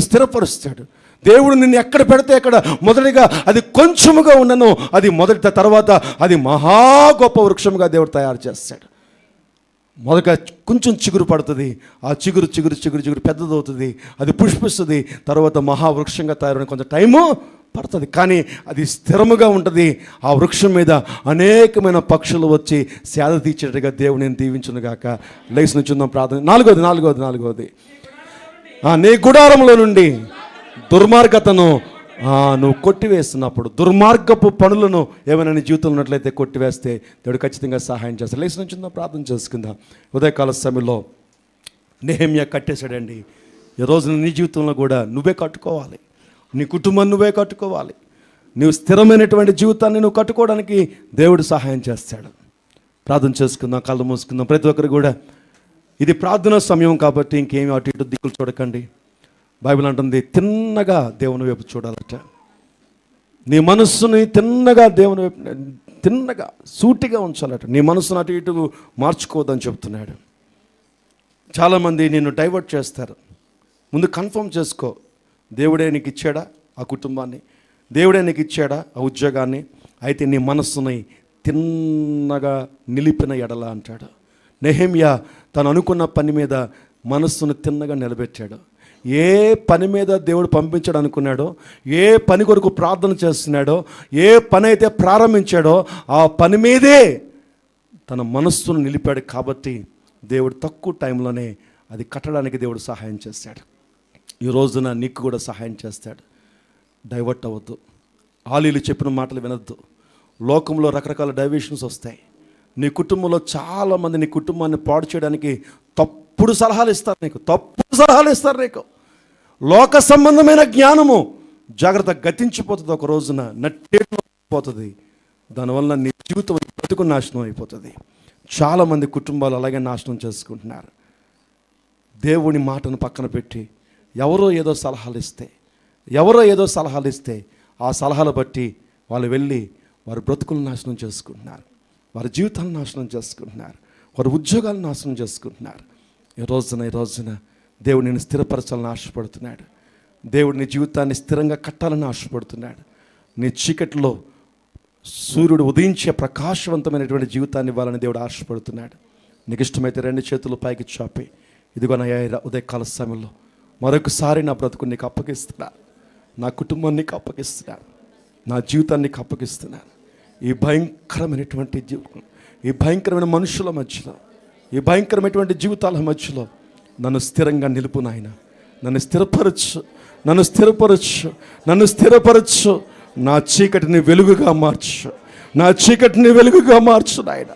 స్థిరపరుస్తాడు. దేవుడు నిన్ను ఎక్కడ పెడితే అక్కడ మొదటిగా అది కొంచెముగా ఉన్నను, అది మొదటి తర్వాత అది మహా గొప్ప వృక్షముగా దేవుడు తయారు చేస్తాడు. మొదట కొంచెం చిగురు పడుతుంది, ఆ చిగురు పెద్దదవుతుంది, అది పుష్పిస్తుంది, తర్వాత మహావృక్షంగా తయారైన కొంచెం టైము పడుతుంది, కానీ అది స్థిరముగా ఉంటుంది. ఆ వృక్షం మీద అనేకమైన పక్షులు వచ్చి సేద తీర్చేట్టుగా దేవుడు నేను దీవించును గాక. లేచి నుంచుందాం, ప్రార్థన. నాలుగోది నీ గుడారంలో నుండి దుర్మార్గతను నువ్వు కొట్టివేస్తున్నప్పుడు, దుర్మార్గపు పనులను ఏమైనా నీ జీవితంలో ఉన్నట్లయితే కొట్టివేస్తే దేవుడు ఖచ్చితంగా సహాయం చేస్తాడు. లేచి నుంచుందాం, ప్రార్థన చేసుకుందాం. ఉదయకాల సమయంలో నెహెమ్యా కట్టేశాడండి. ఈ రోజున నీ జీవితంలో కూడా నువ్వే కట్టుకోవాలి, నీ కుటుంబాన్ని నువ్వే కట్టుకోవాలి. నువ్వు స్థిరమైనటువంటి జీవితాన్ని నువ్వు కట్టుకోవడానికి దేవుడు సహాయం చేస్తాడు. ప్రార్థన చేసుకుందాం, కళ్ళు మూసుకుందాం. ప్రతి ఒక్కరు కూడా ఇది ప్రార్థనా సమయం కాబట్టి ఇంకేమి అటు ఇటు దిక్కులు చూడకండి. బైబిల్ అంటుంది తిన్నగా దేవుని వైపు చూడాలట. నీ మనస్సుని తిన్నగా దేవుని వైపు, తిన్నగా సూటిగా ఉంచాలట. నీ మనస్సును అటు ఇటు మార్చుకోవద్దని చెప్తున్నాడు. చాలామంది నిన్ను డైవర్ట్ చేస్తారు. ముందు కన్ఫర్మ్ చేసుకో, దేవుడే నీకు ఇచ్చాడా ఆ కుటుంబాన్ని, దేవుడే నీకు ఇచ్చాడా ఆ ఉద్యోగాన్ని, అయితే నీ మనస్సుని తిన్నగా నిలిపిన ఎడల అంటాడు. నెహెమ్యా తను అనుకున్న పని మీద మనస్సును తిన్నగా నిలబెట్టాడు. ఏ పని మీద దేవుడు పంపించాడు అనుకున్నాడో, ఏ పని కొరకు ప్రార్థన చేస్తున్నాడో, ఏ పని అయితే ప్రారంభించాడో ఆ పని మీదే తన మనస్సును నిలిపాడు. కాబట్టి దేవుడు తక్కువ టైంలోనే అది కట్టడానికి దేవుడు సహాయం చేశాడు. ఈ రోజున నీకు కూడా సహాయం చేస్తాడు. డైవర్ట్ అవ్వద్దు, ఆలీలు చెప్పిన మాటలు వినొద్దు. లోకంలో రకరకాల డైవర్షన్స్ వస్తాయి. నీ కుటుంబంలో చాలామంది నీ కుటుంబాన్ని పాడు చేయడానికి తప్పుడు సలహాలు ఇస్తారు నీకు, తప్పుడు సలహాలు ఇస్తారు నీకు. లోక సంబంధమైన జ్ఞానము జాగ్రత్త గతించిపోతుంది, ఒక రోజున నట్టేట్లో పోతుంది. దానివల్ల నీ జీవితం బ్రతుకు నాశనం అయిపోతుంది. చాలామంది కుటుంబాలు అలాగే నాశనం చేసుకుంటున్నారు. దేవుని మాటను పక్కన పెట్టి ఎవరో ఏదో సలహాలు ఇస్తే ఆ సలహాలు బట్టి వాళ్ళు వెళ్ళి వారి బ్రతుకులను నాశనం చేసుకుంటున్నారు, వారి జీవితాలను నాశనం చేసుకుంటున్నారు, వారి ఉద్యోగాలను నాశనం చేసుకుంటున్నారు. ఈ రోజున దేవుడు నేను స్థిరపరచాలని ఆశపడుతున్నాడు. దేవుడు నీ జీవితాన్ని స్థిరంగా కట్టాలని ఆశపడుతున్నాడు. నీ చీకటిలో సూర్యుడు ఉదయించే ప్రకాశవంతమైనటువంటి జీవితాన్ని ఇవ్వాలని దేవుడు ఆశపడుతున్నాడు. నీకు ఇష్టమైతే 2 చేతులు పైకి చాపి, ఇదిగో నా ఉదయకాల సమయంలో మరొకసారి నా బ్రతుకు నీకు అప్పగిస్తున్నాను, నా కుటుంబాన్ని నీకు అప్పగిస్తున్నాను, నా జీవితాన్ని నీకు అప్పగిస్తున్నాను. ఈ భయంకరమైనటువంటి జీవితం, ఈ భయంకరమైన మనుషుల మధ్యలో, ఈ భయంకరమైనటువంటి జీవితాల మధ్యలో నన్ను స్థిరంగా నిలుపు నాయన. నన్ను స్థిరపరచు, నన్ను స్థిరపరచు, నన్ను స్థిరపరచు. నా చీకటిని వెలుగుగా మార్చు, నా చీకటిని వెలుగుగా మార్చు నాయన.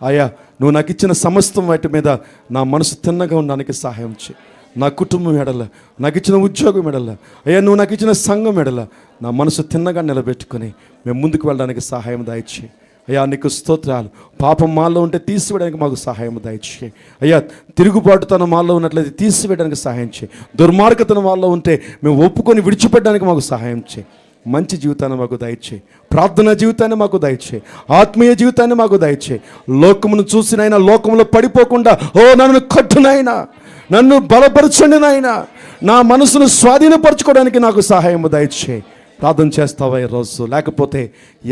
అయ్యా, నువ్వు నాకు ఇచ్చిన సమస్తం వాటి మీద నా మనసు తిన్నగా ఉండడానికి సహాయం చేయి. నా కుటుంబం ఎడల, నాకు ఇచ్చిన ఉద్యోగం ఎడల, అయ్యా నువ్వు నాకు ఇచ్చిన సంఘం ఎడల నా మనసు తిన్నగా నిలబెట్టుకొని మేము ముందుకు వెళ్ళడానికి సహాయం దయచేయి. అయ్యా నీకు స్తోత్రాలు. పాపం మాలో ఉంటే తీసివేయడానికి మాకు సహాయం దయచేయి. అయ్యా తిరుగుబాటుతనం మాలో ఉన్నట్లయితే తీసివేయడానికి సహాయం చేయి. దుర్మార్గతనం మాలో ఉంటే మేము ఒప్పుకొని విడిచిపెట్టడానికి మాకు సహాయం చేయి. మంచి జీవితాన్ని మాకు దయచేయి, ప్రార్థన జీవితాన్ని మాకు దయచేయి, ఆత్మీయ జీవితాన్ని మాకు దయచేయి. లోకమును చూసినైనా లోకంలో పడిపోకుండా నన్ను కట్టునైనా, నన్ను బలపరచండి నాయనా, నా మనసును స్వాధీనపరచుకోవడానికి నాకు సహాయం దయచేయి. ప్రార్థన చేస్తావా ఈరోజు? లేకపోతే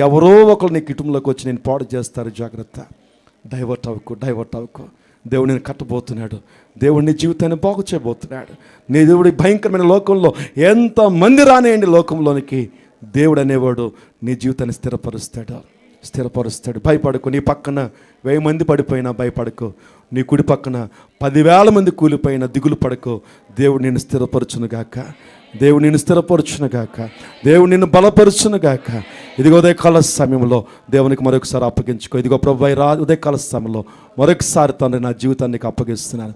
ఎవరో ఒకరు నీ కుటుంబంలోకి వచ్చి నేను పాడు చేస్తారు. జాగ్రత్త, డైవర్ట్ అవ్వకు. దేవుడు నేను కట్టబోతున్నాడు, దేవుడు నీ జీవితాన్ని బాగు చేయబోతున్నాడు. నీ దేవుడి భయంకరమైన లోకంలో ఎంతమంది రానేయండి లోకంలోనికి, దేవుడు అనేవాడు నీ జీవితాన్ని స్థిరపరుస్తాడు. భయపడకు. నీ పక్కన 1000 మంది పడిపోయినా భయపడకు, నీ కుడి పక్కన 10,000 మంది కూలిపోయినా దిగులు పడకు. దేవుడు నిన్ను స్థిరపరచునుగాక, దేవుడు నిన్ను స్థిరపరచునుగాక, దేవుడు నిన్ను బలపరచునుగాక. ఇదిగో ఉదయకాల సమయంలో దేవునికి మరొకసారి అప్పగించుకో. ఇదిగో ప్రభువా, ఉదయకాల సమయంలో మరొకసారి తండ్రి నా జీవితాన్ని నీకు అప్పగిస్తున్నాను,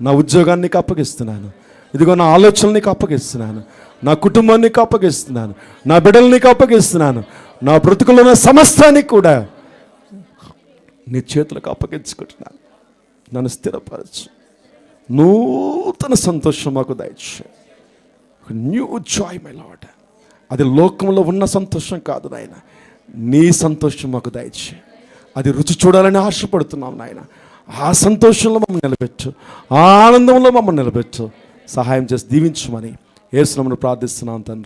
నా ఉద్యోగాన్ని నీకు అప్పగిస్తున్నాను, ఇదిగో నా ఆలోచనలు నీకు అప్పగిస్తున్నాను, నా కుటుంబాన్ని నీకు అప్పగిస్తున్నాను, నా బిడ్డలు నీకు అప్పగిస్తున్నాను, నా బ్రతుకులో ఉన్న సమస్తాన్ని కూడా నీ చేతులకు అప్పగించుకుంటున్నాను. నన్ను స్థిరపరచు, నూతన సంతోషం మాకు దయచేయి. New Joy my lord. అది లోకంలో ఉన్న సంతోషం కాదు నాయన, నీ సంతోషం మాకు దయచేయి. అది రుచి చూడాలని ఆశపడుతున్నాం నాయన. ఆ సంతోషంలో మమ్మల్ని నిలబెట్టు, ఆ ఆనందంలో మమ్మల్ని నిలబెట్టు. సహాయం చేసి దీవించమని యేసు నామమున ప్రార్థిస్తున్నాం తండ్రి.